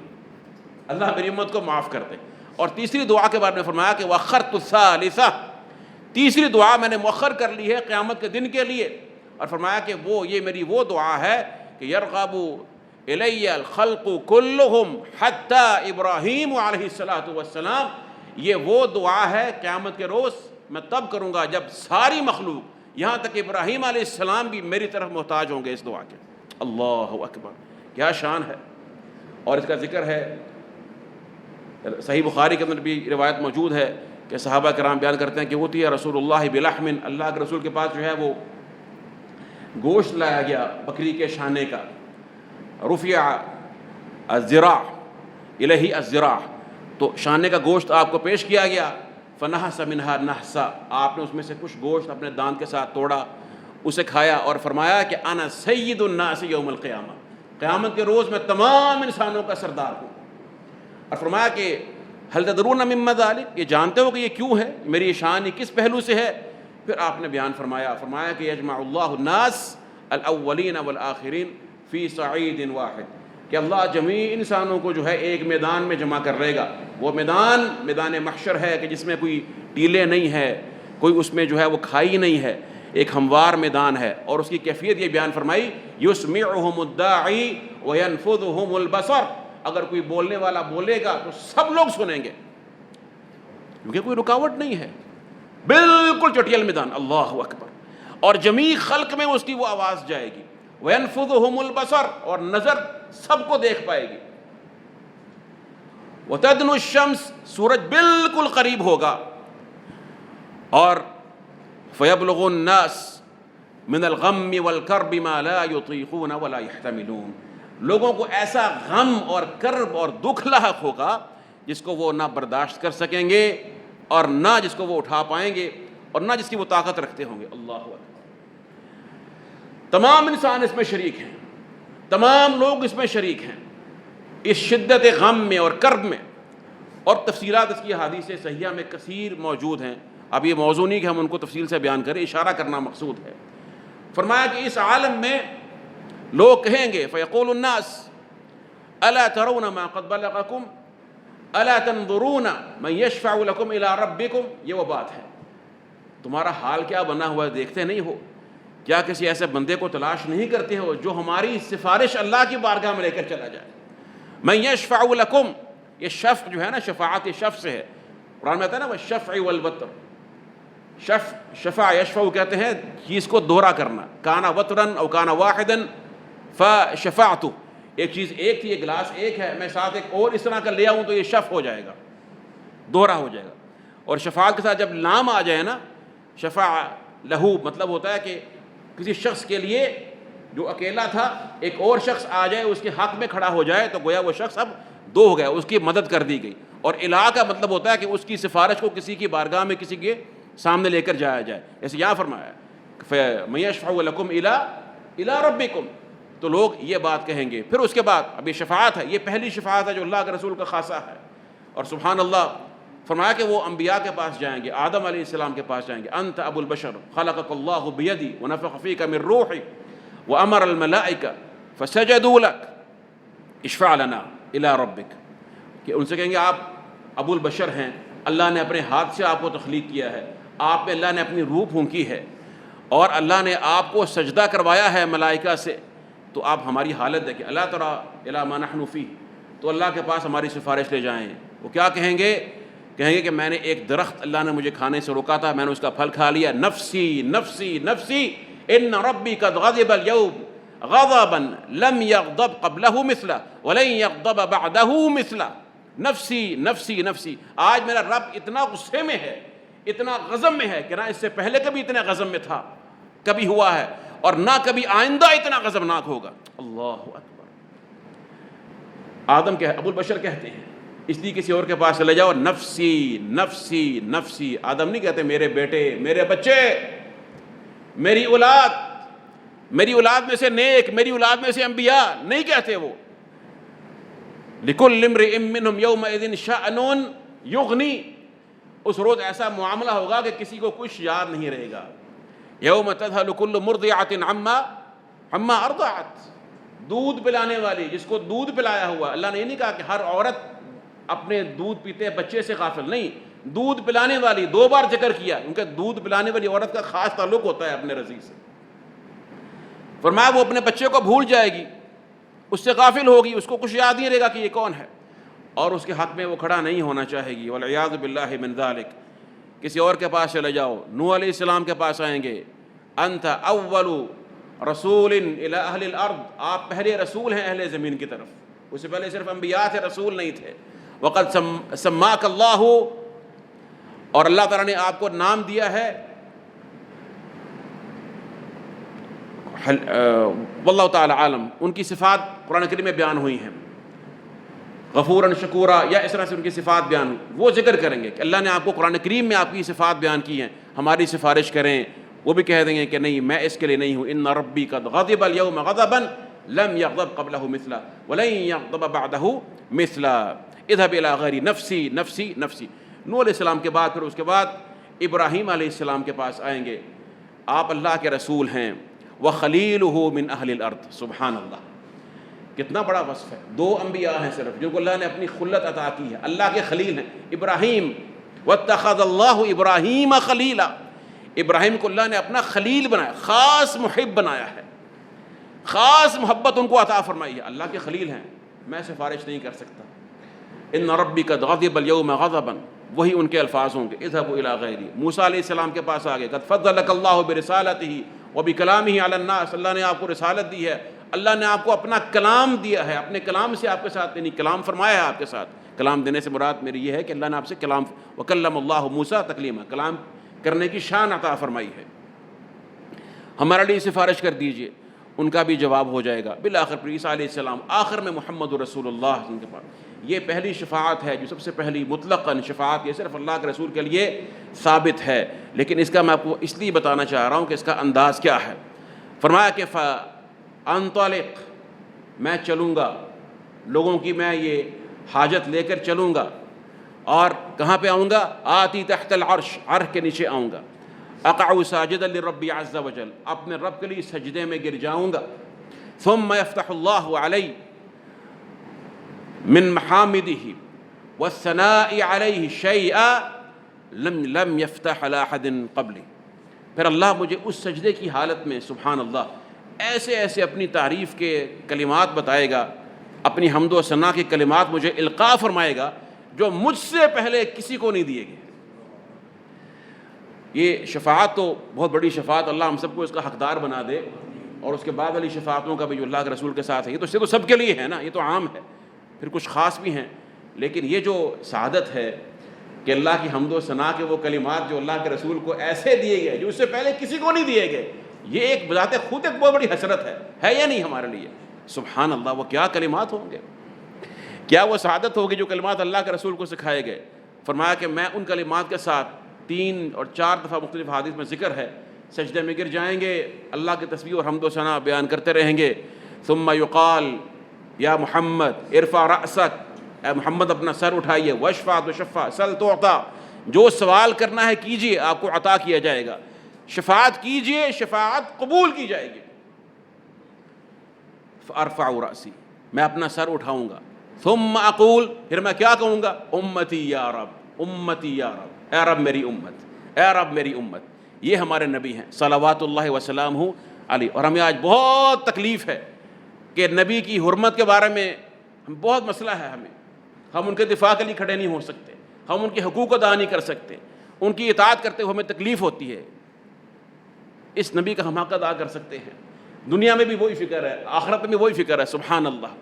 اللہ میری امت کو معاف کر دے۔ اور تیسری دعا کے بارے میں فرمایا کہ وَأَخَّرْتُ الثَّالِثَةَ، تیسری دعا میں نے مؤخر کر لی ہے قیامت کے دن کے لیے۔ اور فرمایا کہ یہ میری وہ دعا ہے کہ یرغب الی الخلق کلہم حتی ابراہیم علیہ الصلوۃ والسلام، یہ وہ دعا ہے قیامت کے روز میں تب کروں گا جب ساری مخلوق یہاں تک ابراہیم علیہ السلام بھی میری طرف محتاج ہوں گے اس دعا کے۔ اللہ اکبر، کیا شان ہے! اور اس کا ذکر ہے صحیح بخاری کے اندر بھی روایت موجود ہے کہ صحابہ کرام بیان کرتے ہیں کہ اوتی رسول اللہ بلحم، اللہ کے رسول کے پاس جو ہے وہ گوشت لایا گیا بکری کے شانے کا، رفع الذراع الیہ الذراع، تو شانے کا گوشت آپ کو پیش کیا گیا، فنحس منہا نحسا، آپ نے اس میں سے کچھ گوشت اپنے دانت کے ساتھ توڑا، اسے کھایا اور فرمایا کہ انا سید الناس یوم القیامہ، قیامت کے روز میں تمام انسانوں کا سردار ہوں۔ اور فرمایا کہ هل تدرون مما ذلک، یہ جانتے ہو کہ یہ کیوں ہے، میری شان یہ کس پہلو سے ہے؟ پھر آپ نے بیان فرمایا کہ یجمع اللہ الناس الاولین والآخرین فی صعید واحد، کہ اللہ جمیع انسانوں کو جو ہے ایک میدان میں جمع کر لے گا۔ وہ میدان محشر ہے کہ جس میں کوئی ٹیلے نہیں ہے، کوئی اس میں جو ہے وہ کھائی نہیں ہے، ایک ہموار میدان ہے۔ اور اس کی کیفیت یہ بیان فرمائی، یسمعہم الداعی وینفذہم البصر، اگر کوئی بولنے والا بولے گا تو سب لوگ سنیں گے کیونکہ کوئی رکاوٹ نہیں ہے، بالکل چٹیل میدان۔ اللہ اکبر، اور جمیع خلق میں اس کی وہ آواز جائے گی، وینفذہم البصر، اور نظر سب کو دیکھ پائے گی۔ وتدنو الشمس، سورج بالکل قریب ہوگا، اور فیبلغ الناس من الغم والکرب ما لا یطیقون ولا یحتملون، لوگوں کو ایسا غم اور کرب اور دکھ لاحق ہوگا جس کو وہ نہ برداشت کر سکیں گے اور نہ جس کو وہ اٹھا پائیں گے اور نہ جس کی وہ طاقت رکھتے ہوں گے۔ اللہ اکبر، تمام انسان اس میں شریک ہیں، تمام لوگ اس میں شریک ہیں، اس شدت غم میں اور کرب میں۔ اور تفصیلات اس کی حدیث صحیحہ میں کثیر موجود ہیں، اب یہ موضوع نہیں کہ ہم ان کو تفصیل سے بیان کریں، اشارہ کرنا مقصود ہے۔ فرمایا کہ اس عالم میں لوگ کہیں گے، فیقول الناس الا ترون ما قد بلغکم الا تنظرون من یشفع لکم الی ربکم، یہ وہ بات ہے، تمہارا حال کیا بنا ہوا ہے، دیکھتے نہیں ہو کیا؟ کسی ایسے بندے کو تلاش نہیں کرتے ہو جو ہماری سفارش اللہ کی بارگاہ میں لے کر چلا جائے؟ من یشفع لکم، یہ شفع جو ہے نا، شفاعت شفع سے ہے، قرآن میں آتا ہے نا والشفع والوتر، شفع یشفع کہتے ہیں چیز کو دوہرا کرنا، کانا وترن او کانا واحدن فشفعت، ایک چیز ایک تھی، ایک گلاس ایک ہے، میں ساتھ ایک اور اس طرح کا لے آؤں تو یہ شفع ہو جائے گا، دوہرا ہو جائے گا۔ اور شفاعت کے ساتھ جب لام آ جائے نا، شفع لہو، مطلب ہوتا ہے کہ کسی شخص کے لیے جو اکیلا تھا ایک اور شخص آ جائے اس کے حق میں کھڑا ہو جائے تو گویا وہ شخص اب 2 ہو گیا، اس کی مدد کر دی گئی۔ اور الہ کا مطلب ہوتا ہے کہ اس کی سفارش کو کسی کی بارگاہ میں کسی کے سامنے لے کر جایا جائے، جیسے یہاں فرمایا مَن یشفع لکم الی ربکم، تو لوگ یہ بات کہیں گے۔ پھر اس کے بعد اب یہ شفاعت ہے، یہ پہلی شفاعت ہے جو اللہ کے رسول کا خاصہ ہے۔ اور سبحان اللہ، فرمایا کہ وہ انبیاء کے پاس جائیں گے، آدم علیہ السلام کے پاس جائیں گے، انت ابو البشر خلقک اللہ بیدی ونفخ فیک من روحی وامر الملائکہ فسجدوا لک اشفع لنا الی ربک، کہ ان سے کہیں گے آپ ابو البشر ہیں، اللہ نے اپنے ہاتھ سے آپ کو تخلیق کیا ہے، آپ میں اللہ نے اپنی روح پھونکی ہے اور اللہ نے آپ کو سجدہ کروایا ہے ملائکہ سے، تو آپ ہماری حالت دیکھیں، اللہ ترى الی ما نحن فیہ، تو اللہ کے پاس ہماری سفارش لے جائیں۔ وہ کیا کہیں گے کہ میں نے ایک درخت اللہ نے مجھے کھانے سے روکا تھا، میں نے اس کا پھل کھا لیا، نفسی نفسی نفسی ان ربی قد غضب اليوم، غضبا لم یغضب قبلہ مثلہ ولن یغضب بعدہ مثلہ، نفسی نفسی نفسی، آج میرا رب اتنا غصے میں ہے، اتنا غضب میں ہے کہ نہ اس سے پہلے کبھی اتنے غضب میں تھا، کبھی ہوا ہے، اور نہ کبھی آئندہ اتنا غضبناک ہوگا۔ اللہ اکبر۔ آدم ابو البشر کہتے ہیں، اس لیے کسی اور کے پاس چلے جاؤ، نفسی نفسی نفسی۔ آدم نہیں کہتے میرے بیٹے، میرے بچے، میری اولاد، میری اولاد میں سے نیک، میری اولاد میں سے انبیاء، نہیں کہتے وہ۔ لِكُلِّ امْرِئٍ مِّنْهُمْ يَوْمَئِذٍ شَأْنٌ يُغْنِي، اس روز ایسا معاملہ ہوگا کہ کسی کو کچھ یاد نہیں رہے گا۔ یوم تذہل کل مرضعۃ عما ارضعت، دودھ پلانے والی، جس کو دودھ پلایا ہوا، اللہ نے یہ نہیں کہا کہ ہر عورت اپنے دودھ پیتے بچے سے غافل، نہیں، دودھ پلانے والی، دو بار ذکر کیا، کیونکہ دودھ پلانے والی عورت کا خاص تعلق ہوتا ہے اپنے رضیع سے۔ فرمایا وہ اپنے بچے کو بھول جائے گی، اس سے غافل ہوگی، اس کو کچھ یاد نہیں رہے گا کہ یہ کون ہے، اور اس کے حق میں وہ کھڑا نہیں ہونا چاہے گی۔ والعیاذ باللہ من ذالک۔ کسی اور کے پاس چلے جاؤ، نوح علیہ السلام کے پاس آئیں گے، انت اول رسول الی اہل الارض، آپ پہلے رسول ہیں اہل زمین کی طرف، اس سے پہلے صرف انبیاء تھے، رسول نہیں تھے۔ وقد سماک اللہ، اور اللہ تعالیٰ نے آپ کو نام دیا ہے، واللہ تعالی عالم، ان کی صفات قرآن کریم میں بیان ہوئی ہیں، غفوراً شکورا، یا اس طرح سے ان کی صفات بیان ہوئی، وہ ذکر کریں گے کہ اللہ نے آپ کو قرآن کریم میں آپ کی صفات بیان کی ہیں، ہماری سفارش کریں، وہ بھی کہہ دیں گے کہ نہیں، میں اس کے لیے نہیں ہوں۔ ان ربی قد غضب اليوم غضبا لم یغضب قبلہ مثلہ ولن یغضب بعدہ مثلہ اذهب الى غیر نفسی نفسی نفسی۔ نوح علیہ السلام کے بعد پھر اس کے بعد ابراہیم علیہ السلام کے پاس آئیں گے، آپ اللہ کے رسول ہیں، وخلیلہ من اہل الارض۔ سبحان اللہ، کتنا بڑا وصف ہے، دو انبیاء ہیں صرف جن کو اللہ نے اپنی خلت عطا کی ہے، اللہ کے خلیل ہیں۔ ابراہیم، واتخذ اللہ ابراہیم خلیلا، ابراہیم کو اللہ نے اپنا خلیل بنایا، خاص محب بنایا ہے، خاص محبت ان کو عطا فرمائی ہے، اللہ کے خلیل ہیں، میں سفارش نہیں کر سکتا۔ ان ربی قد غضب اليوم غضبا، وہی ان کے الفاظ ہوں گے، اذهبوا الى غیری۔ موسیٰ علیہ السلام کے پاس آگے، قد فضلک اللہ برسالتہ وبکلامہ علی الناس، اللہ نے آپ کو رسالت دی ہے، اللہ نے آپ کو اپنا کلام دیا ہے، اپنے کلام سے آپ کے ساتھ، یعنی کلام فرمایا ہے آپ کے ساتھ۔ کلام دینے سے مراد میری یہ ہے کہ اللہ نے آپ سے کلام، وکلم اللہ موسیٰ تکلیما، کلام کرنے کی شان عطا فرمائی ہے۔ ہمارے لیے سفارش کر دیجئے، ان کا بھی جواب ہو جائے گا۔ بالآخر پھر عیسیٰ علیہ السلام، آخر میں محمد رسول اللہ کے پاس۔ یہ پہلی شفاعت ہے جو سب سے پہلی مطلقاً شفاعت، یہ صرف اللہ کے رسول کے لیے ثابت ہے، لیکن اس کا میں آپ کو اس لیے بتانا چاہ رہا ہوں کہ اس کا انداز کیا ہے۔ فرمایا کہ فانطلق، میں چلوں گا، لوگوں کی میں یہ حاجت لے کر چلوں گا، اور کہاں پہ آؤں گا؟ آتی تحت العرش، عرش کے نیچے آؤں گا، اقع ساجدا لربی عز وجل، اپنے رب کے لیے سجدے میں گر جاؤں گا، ثم یفتح اللہ علی من محامدہ والثناء علیہ شیئا لم یفتح علی احد قبلی، پھر اللہ مجھے اس سجدے کی حالت میں، سبحان اللہ، ایسے ایسے اپنی تعریف کے کلمات بتائے گا، اپنی حمد و ثنا کے کلمات مجھے القاء فرمائے گا جو مجھ سے پہلے کسی کو نہیں دیے گئے۔ یہ شفاعت تو بہت بڑی شفاعت، اللہ ہم سب کو اس کا حقدار بنا دے، اور اس کے بعد والی شفاعتوں کا بھی جو اللہ کے رسول کے ساتھ ہے، یہ تو سب کے لیے ہے نا، یہ تو عام ہے، پھر کچھ خاص بھی ہیں، لیکن یہ جو سعادت ہے کہ اللہ کی حمد و ثنا کے وہ کلمات جو اللہ کے رسول کو ایسے دیے گئے جو اس سے پہلے کسی کو نہیں دیے گئے، یہ ایک بذات خود ایک بہت بڑی حسرت ہے یا نہیں ہمارے لیے؟ سبحان اللہ، وہ کیا کلمات ہوں گے، کیا وہ سعادت ہوگی جو کلمات اللہ کے رسول کو سکھائے گئے۔ فرمایا کہ میں ان کلمات کے ساتھ 3 اور 4 دفعہ مختلف حدیث میں ذکر ہے، سجدے میں گر جائیں گے، اللہ کے تسبیح اور حمد و ثنا بیان کرتے رہیں گے، ثم یقال یا محمد ارفع رأسک، اے محمد اپنا سر اٹھائیے، واشفع تشفع، سل تعطیٰ، جو سوال کرنا ہے کیجئے آپ کو عطا کیا جائے گا، شفاعت کیجئے شفاعت قبول کی جائے گی۔ فارفع رأسی، میں اپنا سر اٹھاؤں گا، ثم اقول، پھر میں کیا کہوں گا؟ امتی یا رب، امتی یا رب، اے رب میری امت، اے رب میری امت۔ یہ ہمارے نبی ہیں صلوات اللہ وسلامہ علیہ، اور ہمیں آج بہت تکلیف ہے کہ نبی کی حرمت کے بارے میں بہت مسئلہ ہے، ہم ان کے دفاع کے لیے کھڑے نہیں ہو سکتے، ہم ان کے حقوق ادا نہیں کر سکتے، ان کی اطاعت کرتے ہوئے ہمیں تکلیف ہوتی ہے، اس نبی کا ہم حق ادا کر سکتے ہیں؟ دنیا میں بھی وہی فکر ہے، آخرت میں بھی وہی فکر ہے، سبحان اللہ۔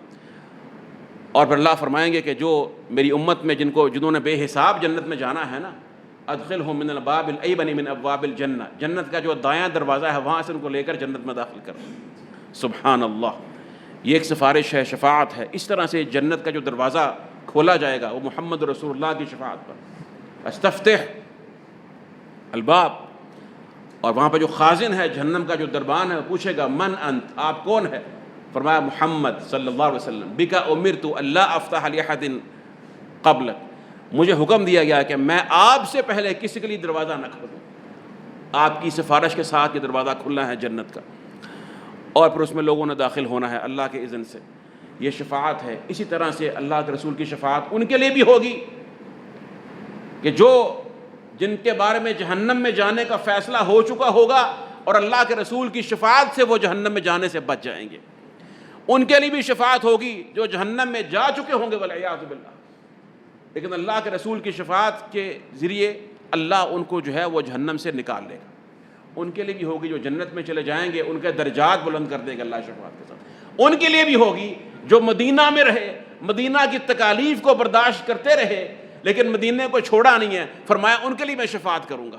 اور پھر اللہ فرمائیں گے کہ جو میری امت میں جنہوں نے بے حساب جنت میں جانا ہے نا، ادخلہم من الباب الایمن من ابواب الجنہ، جنت کا جو دایاں دروازہ ہے وہاں سے ان کو لے کر جنت میں داخل کر۔ سبحان اللہ، یہ ایک سفارش ہے، شفاعت ہے۔ اس طرح سے جنت کا جو دروازہ کھولا جائے گا وہ محمد رسول اللہ کی شفاعت پر، استفتح الباب۔ اور وہاں پہ جو خازن ہے جہنم کا، جو دربان ہے، وہ پوچھے گا من انت، آپ کون ہے؟ فرمایا محمد صلی اللہ علیہ وسلم، بکا امرت الا افتح لاحد قبلک، مجھے حکم دیا گیا کہ میں آپ سے پہلے کسی کے لیے دروازہ نہ کھولوں، آپ کی سفارش کے ساتھ یہ دروازہ کھلنا ہے جنت کا، اور پھر اس میں لوگوں نے داخل ہونا ہے اللہ کے اذن سے۔ یہ شفاعت ہے۔ اسی طرح سے اللہ کے رسول کی شفاعت ان کے لیے بھی ہوگی کہ جن کے بارے میں جہنم میں جانے کا فیصلہ ہو چکا ہوگا اور اللہ کے رسول کی شفاعت سے وہ جہنم میں جانے سے بچ جائیں گے، ان کے لیے بھی شفاعت ہوگی جو جہنم میں جا چکے ہوں گے والعیاذ باللہ، لیکن اللہ کے رسول کی شفاعت کے ذریعے اللہ ان کو جو ہے وہ جہنم سے نکال لے گا۔ ان کے لیے بھی ہوگی جو جنت میں چلے جائیں گے، ان کے درجات بلند کر دے گا اللہ شفاعت کے ساتھ۔ ان کے لیے بھی ہوگی جو مدینہ میں رہے، مدینہ کی تکالیف کو برداشت کرتے رہے لیکن مدینہ کو چھوڑا نہیں ہے، فرمایا ان کے لیے میں شفاعت کروں گا۔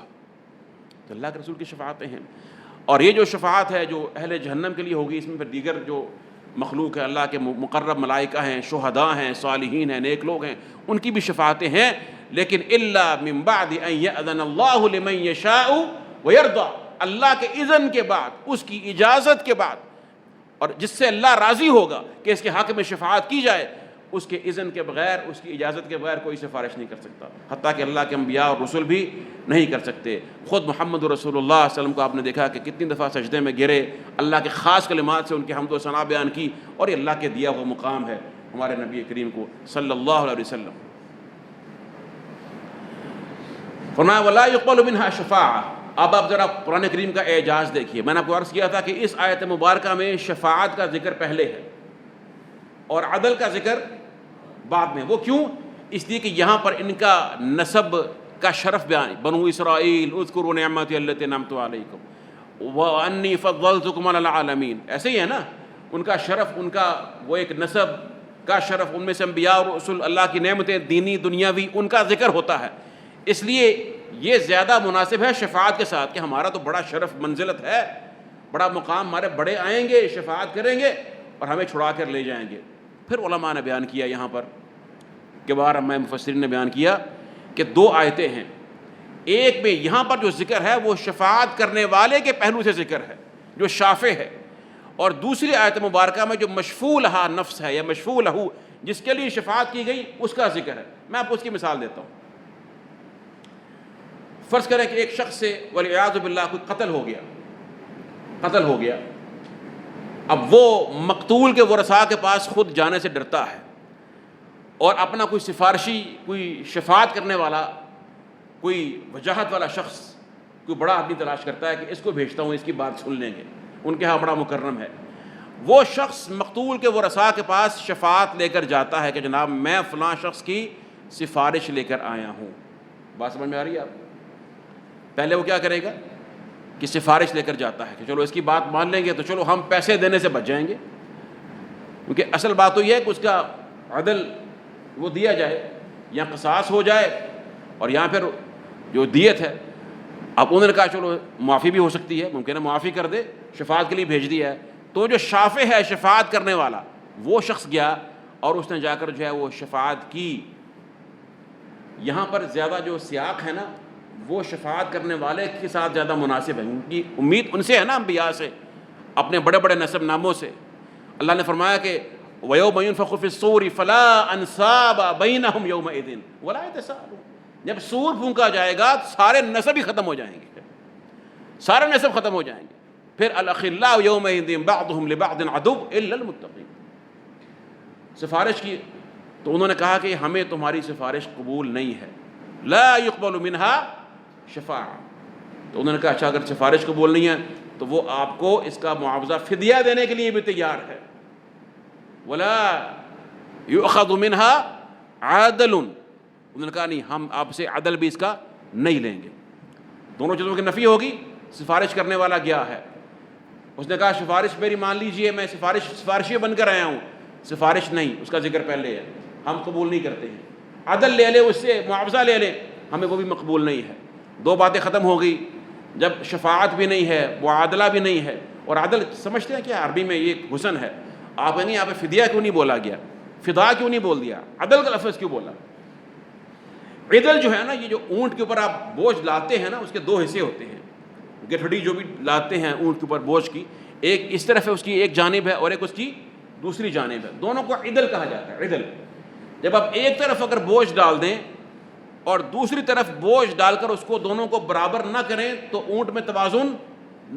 تو اللہ کے رسول کی شفاعتیں ہیں۔ اور یہ جو شفاعت ہے جو اہل جہنم کے لیے ہوگی، اس میں پھر دیگر جو مخلوق ہے، اللہ کے مقرب ملائکہ ہیں، شہداء ہیں، صالحین ہیں، نیک لوگ ہیں، ان کی بھی شفاعتیں ہیں، لیکن الا من بعد ان یأذن اللہ لمن یشاء ویرضی، اللہ کے اذن کے بعد، اس کی اجازت کے بعد، اور جس سے اللہ راضی ہوگا کہ اس کے حق میں شفاعت کی جائے، اس کے اذن کے بغیر، اس کی اجازت کے بغیر کوئی سفارش نہیں کر سکتا، حتیٰ کہ اللہ کے انبیاء اور رسول بھی نہیں کر سکتے۔ خود محمد رسول اللہ صلی اللہ علیہ وسلم کو آپ نے دیکھا کہ کتنی دفعہ سجدے میں گرے، اللہ کے خاص کلمات سے ان کے حمد و ثنا بیان کی، اور یہ اللہ کے دیا ہوا مقام ہے ہمارے نبی کریم کو صلی اللہ علیہ وسلم۔ فرمایا وَلَا يُقْبَلُ مِنْهَا شَفَاعَةٌ۔ اب آپ ذرا قرآن کریم کا اعجاز دیکھیے۔ میں نے آپ کو عرض کیا تھا کہ اس آیت مبارکہ میں شفاعت کا ذکر پہلے ہے اور عدل کا ذکر بعد میں۔ وہ کیوں؟ اس لیے کہ یہاں پر ان کا نسب کا شرف بیان، بنو اسرائیل اذکروا نعمتی التی انعمت علیکم وانی فضلتکم علی العالمین، ایسے ہی ہے نا، ان کا شرف، ان کا وہ ایک نسب کا شرف، ان میں سے انبیاء اور رسول، اللہ کی نعمتیں دینی دنیاوی، ان کا ذکر ہوتا ہے۔ اس لیے یہ زیادہ مناسب ہے شفاعت کے ساتھ کہ ہمارا تو بڑا شرف منزلت ہے، بڑا مقام، ہمارے بڑے آئیں گے، شفاعت کریں گے اور ہمیں چھڑا کر لے جائیں گے۔ پھر علماء نے بیان کیا یہاں پر کہ بار میں مفسرین نے بیان کیا کہ دو آیتیں ہیں، ایک میں یہاں پر جو ذکر ہے وہ شفاعت کرنے والے کے پہلو سے ذکر ہے جو شافع ہے، اور دوسری آیت مبارکہ میں جو مشفوع لہا نفس ہے یا مشفوع لہو جس کے لیے شفاعت کی گئی اس کا ذکر ہے۔ میں آپ کو اس کی مثال دیتا ہوں۔ فرض کریں کہ ایک شخص سے والعیاذ باللہ کوئی قتل ہو گیا، اب وہ مقتول کے ورثاء کے پاس خود جانے سے ڈرتا ہے اور اپنا کوئی سفارشی، کوئی شفاعت کرنے والا، کوئی وجاہت والا شخص، کوئی بڑا آدمی تلاش کرتا ہے کہ اس کو بھیجتا ہوں، اس کی بات سن لیں گے، ان کے ہاں بڑا مکرم ہے۔ وہ شخص مقتول کے ورثاء کے پاس شفاعت لے کر جاتا ہے کہ جناب میں فلاں شخص کی سفارش لے کر آیا ہوں۔ بات سمجھ میں آ رہی ہے آپ؟ پہلے وہ کیا کرے گا کہ سفارش لے کر جاتا ہے کہ چلو اس کی بات مان لیں گے تو چلو ہم پیسے دینے سے بچ جائیں گے، کیونکہ اصل بات تو یہ ہے کہ اس کا عدل وہ دیا جائے، یا قصاص ہو جائے، اور یہاں پھر جو دیت ہے، اب انہوں نے کہا چلو معافی بھی ہو سکتی ہے، ممکن ہے معافی کر دے، شفاعت کے لیے بھیج دیا ہے، تو جو شافع ہے شفاعت کرنے والا وہ شخص گیا اور اس نے جا کر جو ہے وہ شفاعت کی۔ یہاں پر زیادہ جو سیاق ہے نا وہ شفاعت کرنے والے کے ساتھ زیادہ مناسب ہے، ان کی امید ان سے ہے نا، انبیاء سے، اپنے بڑے بڑے نسب ناموں سے۔ اللہ نے فرمایا کہ وَيَوْمَ يُنفَخُ فِي الصُّورِ فَلَا أَنْسَابَ بَيْنَهُمْ يَوْمَئِذٍ وَلَا يَتَسَاءَلُونَ، جب سور پھونکا جائے گا سارے نسب ہی ختم ہو جائیں گے، سارے نسب ختم ہو جائیں گے۔ پھر الْأَخِلَّاءُ يَوْمَئِذٍ بَعْضُهُمْ لِبَعْضٍ عَدُوٌّ إِلَّا الْمُتَّقِينَ۔ سفارش کی تو انہوں نے کہا کہ ہمیں تمہاری سفارش قبول نہیں ہے، لا يقبل منها شفاعہ۔ تو انہوں نے کہا اچھا اگر سفارش قبول نہیں ہے تو وہ آپ کو اس کا معاوضہ فدیہ دینے کے لیے بھی تیار ہے، ولا یؤخذ منها عدل، انہوں نے کہا نہیں ہم آپ سے عدل بھی اس کا نہیں لیں گے۔ دونوں چیزوں کی نفی ہوگی، سفارش کرنے والا گیا ہے، اس نے کہا سفارش میری مان لیجئے، میں سفارشی بن کر آیا ہوں، سفارش نہیں، اس کا ذکر پہلے ہے، ہم قبول نہیں کرتے ہیں۔ عدل لے لے، اس سے معاوضہ لے لے، ہمیں وہ بھی مقبول نہیں ہے۔ دو باتیں ختم ہو گئی، جب شفاعت بھی نہیں ہے، معادلہ بھی نہیں ہے، اور عدل سمجھتے ہیں کیا عربی میں یہ حسن ہے، آپ نے یہاں پہ فدیہ کیوں نہیں بولا گیا، فدا کیوں نہیں بول دیا، عدل کا لفظ کیوں بولا؟ عدل جو ہے نا، یہ جو اونٹ کے اوپر آپ بوجھ لاتے ہیں نا، اس کے دو حصے ہوتے ہیں، گٹھڑی جو بھی لاتے ہیں اونٹ کے اوپر بوجھ کی، ایک اس طرف ہے، اس کی ایک جانب ہے، اور ایک اس کی دوسری جانب ہے، دونوں کو عدل کہا جاتا ہے۔ عدل جب آپ ایک طرف اگر بوجھ ڈال دیں اور دوسری طرف بوجھ ڈال کر اس کو دونوں کو برابر نہ کریں تو اونٹ میں توازن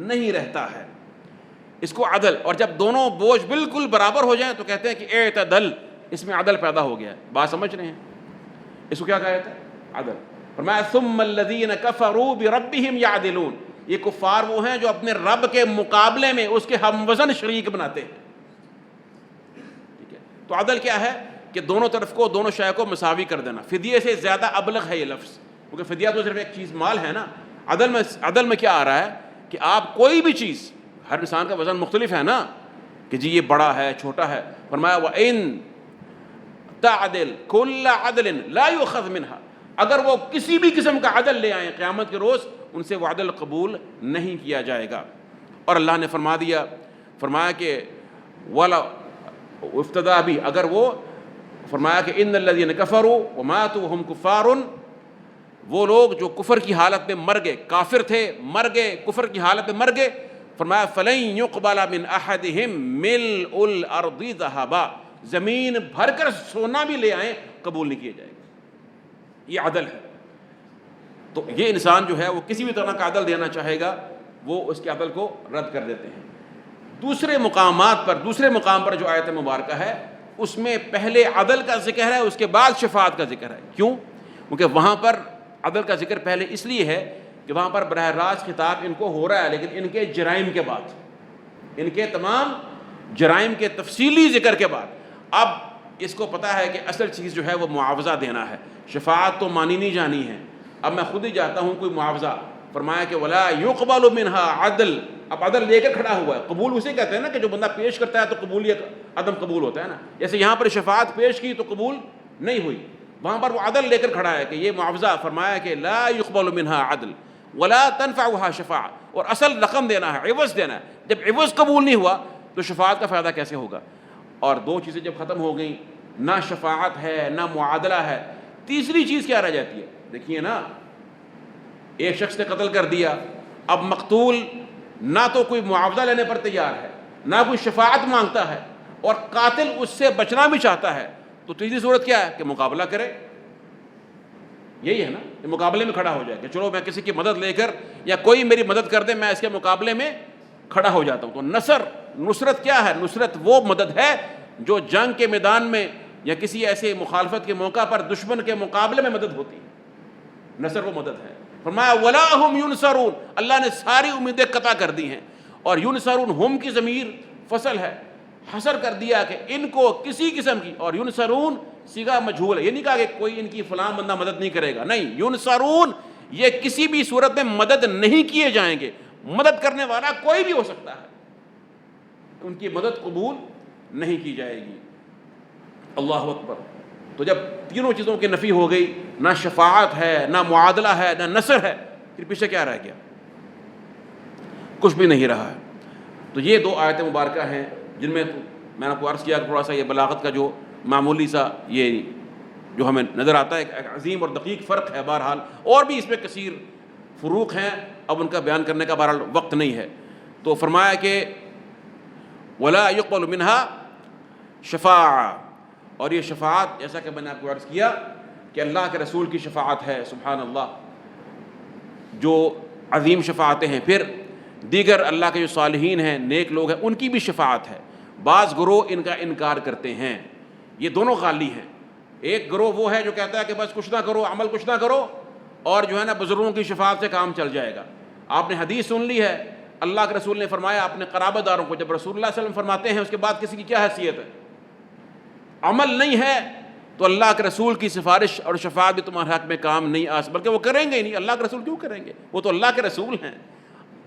نہیں رہتا ہے، اس کو عدل۔ اور جب دونوں بوجھ بالکل برابر ہو جائیں تو کہتے ہیں کہ اعتدل، اس میں عدل پیدا ہو گیا ہے۔ بات سمجھ رہے ہیں؟ اس کو کیا کہا جاتا ہے؟ عدل۔ فرمایا ثم الذین کفروا بربہم یعدلون، یہ کفار وہ ہیں جو اپنے رب کے مقابلے میں اس کے ہم وزن شریک بناتے ہیں، ٹھیک ہے؟ تو عدل کیا ہے کہ دونوں طرف کو، دونوں شے کو مساوی کر دینا۔ فدیے سے زیادہ ابلغ ہے یہ لفظ، کیونکہ فدیہ تو صرف ایک چیز مال ہے نا، عدل میں کیا آ رہا ہے کہ آپ کوئی بھی چیز، ہر انسان کا وزن مختلف ہے نا، کہ جی یہ بڑا ہے چھوٹا ہے، فرمایا وَإِن تَعْدِلْ كُلَّ عَدْلٍ لَا يُؤْخَذْ مِنْهَا، اگر وہ کسی بھی قسم کا عدل لے آئیں قیامت کے روز ان سے وہ عدل قبول نہیں کیا جائے گا۔ اور اللہ نے فرما دیا، فرمایا کہ وَلَا افتدا بھی، اگر وہ فرمایا کہ ان الذین کفروا وماتوا وهم کفار، وہ لوگ جو کفر کی حالت میں مر گئے، کافر تھے مر گئے، کفر کی حالت میں مر گئے، فرمایا فلن يقبل من احدهم ملء الارض ذهبا، زمین بھر کر سونا بھی لے آئیں قبول نہیں کیا جائے گا۔ یہ عدل ہے۔ تو یہ انسان جو ہے وہ کسی بھی طرح کا عدل دینا چاہے گا، وہ اس کے عدل کو رد کر دیتے ہیں۔ دوسرے مقام پر جو آیت مبارکہ ہے اس میں پہلے عدل کا ذکر ہے، اس کے بعد شفاعت کا ذکر ہے۔ کیوں؟ کیونکہ وہاں پر عدل کا ذکر پہلے اس لیے ہے کہ وہاں پر براہ راست خطاب ان کو ہو رہا ہے، لیکن ان کے جرائم کے بعد، ان کے تمام جرائم کے تفصیلی ذکر کے بعد اب اس کو پتہ ہے کہ اصل چیز جو ہے وہ معاوضہ دینا ہے۔ شفاعت تو مانی نہیں جانی ہے، اب میں خود ہی جاتا ہوں کوئی معاوضہ، فرمایا کہ ولا يقبل منها عدل، اب عدل لے کے کھڑا ہوا ہے۔ قبول اسے کہتے ہیں نا کہ جو بندہ پیش کرتا ہے تو قبول یا عدم قبول ہوتا ہے نا، جیسے یہاں پر شفاعت پیش کی تو قبول نہیں ہوئی، وہاں پر وہ عدل لے کر کھڑا ہے کہ یہ معاوضہ، فرمایا کہ لا يقبل منها عدل ولا تنفعها شفاعہ، اور اصل رقم دینا ہے، عوض دینا ہے۔ جب عوض قبول نہیں ہوا تو شفاعت کا فائدہ کیسے ہوگا؟ اور دو چیزیں جب ختم ہو گئیں، نہ شفاعت ہے نہ معادلہ ہے، تیسری چیز کیا رہ جاتی ہے؟ دیکھیے نا، ایک شخص نے قتل کر دیا، اب مقتول نہ تو کوئی معاوضہ لینے پر تیار ہے، نہ کوئی شفاعت مانگتا ہے، اور قاتل اس سے بچنا بھی چاہتا ہے، تو تیسری صورت کیا ہے کہ مقابلہ کرے۔ یہی ہے نا، کہ مقابلے میں کھڑا ہو جائے کہ چلو میں کسی کی مدد لے کر، یا کوئی میری مدد کر دے، میں اس کے مقابلے میں کھڑا ہو جاتا ہوں۔ تو نصرت کیا ہے؟ نصرت وہ مدد ہے جو جنگ کے میدان میں یا کسی ایسے مخالفت کے موقع پر دشمن کے مقابلے میں مدد ہوتی ہے، نصر وہ مدد ہے۔ فرمایا وَلَا هُمْ يُنصَرُونَ، اللہ نے ساری امیدیں قطع کر دی ہیں، اور يُنصَرُونَ ہم کی ضمیر فصل ہے، حصر کر دیا کہ ان کو کسی قسم کی، اور يُنصَرُونَ صیغہ مجہول ہے، یہ نہیں کہا کہ کوئی ان کی فلاں بندہ مدد نہیں کرے گا، نہیں، يُنصَرُونَ یہ کسی بھی صورت میں مدد نہیں کیے جائیں گے، مدد کرنے والا کوئی بھی ہو سکتا ہے، ان کی مدد قبول نہیں کی جائے گی۔ اللہ اکبر۔ تو جب تینوں چیزوں کی نفی ہو گئی، نہ شفاعت ہے، نہ معادلہ ہے، نہ نصر ہے، پھر پیچھے کیا رہ گیا؟ کچھ بھی نہیں رہا ہے۔ تو یہ دو آیتیں مبارکہ ہیں جن میں میں نے آپ کو عرض کیا کہ تھوڑا سا یہ بلاغت کا جو معمولی سا یہ جو ہمیں نظر آتا ہے ایک عظیم اور دقیق فرق ہے، بہرحال اور بھی اس میں کثیر فروق ہیں، اب ان کا بیان کرنے کا بہرحال وقت نہیں ہے۔ تو فرمایا کہ ولا يقبل منها شفاعہ، اور یہ شفاعت جیسا کہ میں نے آپ کو عرض کیا کہ اللہ کے رسول کی شفاعت ہے، سبحان اللہ، جو عظیم شفاعتیں ہیں۔ پھر دیگر اللہ کے جو صالحین ہیں، نیک لوگ ہیں، ان کی بھی شفاعت ہے۔ بعض گروہ ان کا انکار کرتے ہیں، یہ دونوں غالی ہیں۔ ایک گروہ وہ ہے جو کہتا ہے کہ بس کچھ نہ کرو، عمل کچھ نہ کرو، اور جو ہے نا بزرگوں کی شفاعت سے کام چل جائے گا۔ آپ نے حدیث سن لی ہے، اللہ کے رسول نے فرمایا اپنے قرابت داروں کو، جب رسول اللہ صلی اللہ علیہ وسلم فرماتے ہیں اس کے بعد کسی کی کیا حیثیت ہے؟ عمل نہیں ہے تو اللہ کے رسول کی سفارش اور شفاعت بھی تمہارے حق میں کام نہیں آ سکتی، بلکہ وہ کریں گے ہی نہیں۔ اللہ کے رسول کیوں کریں گے؟ وہ تو اللہ کے رسول ہیں،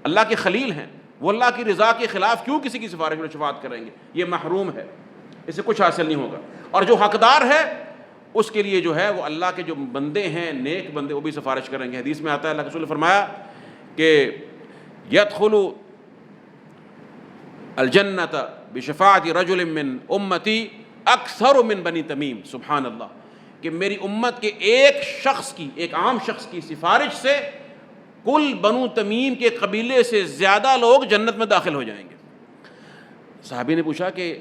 اللہ کے خلیل ہیں، وہ اللہ کی رضا کے خلاف کیوں کسی کی سفارش میں شفاعت کریں گے؟ یہ محروم ہے، اسے کچھ حاصل نہیں ہوگا۔ اور جو حقدار ہے اس کے لیے جو ہے وہ اللہ کے جو بندے ہیں، نیک بندے، وہ بھی سفارش کریں گے۔ حدیث میں آتا ہے اللہ کے رسول نے فرمایا کہ یدخل الجنت بشفاعت رجل من امتی اکثر من بنی تمیم، سبحان اللہ، کہ میری امت کے ایک شخص کی، ایک عام شخص کی سفارش سے کل بنو تمیم کے قبیلے سے زیادہ لوگ جنت میں داخل ہو جائیں گے۔ صحابی نے پوچھا کہ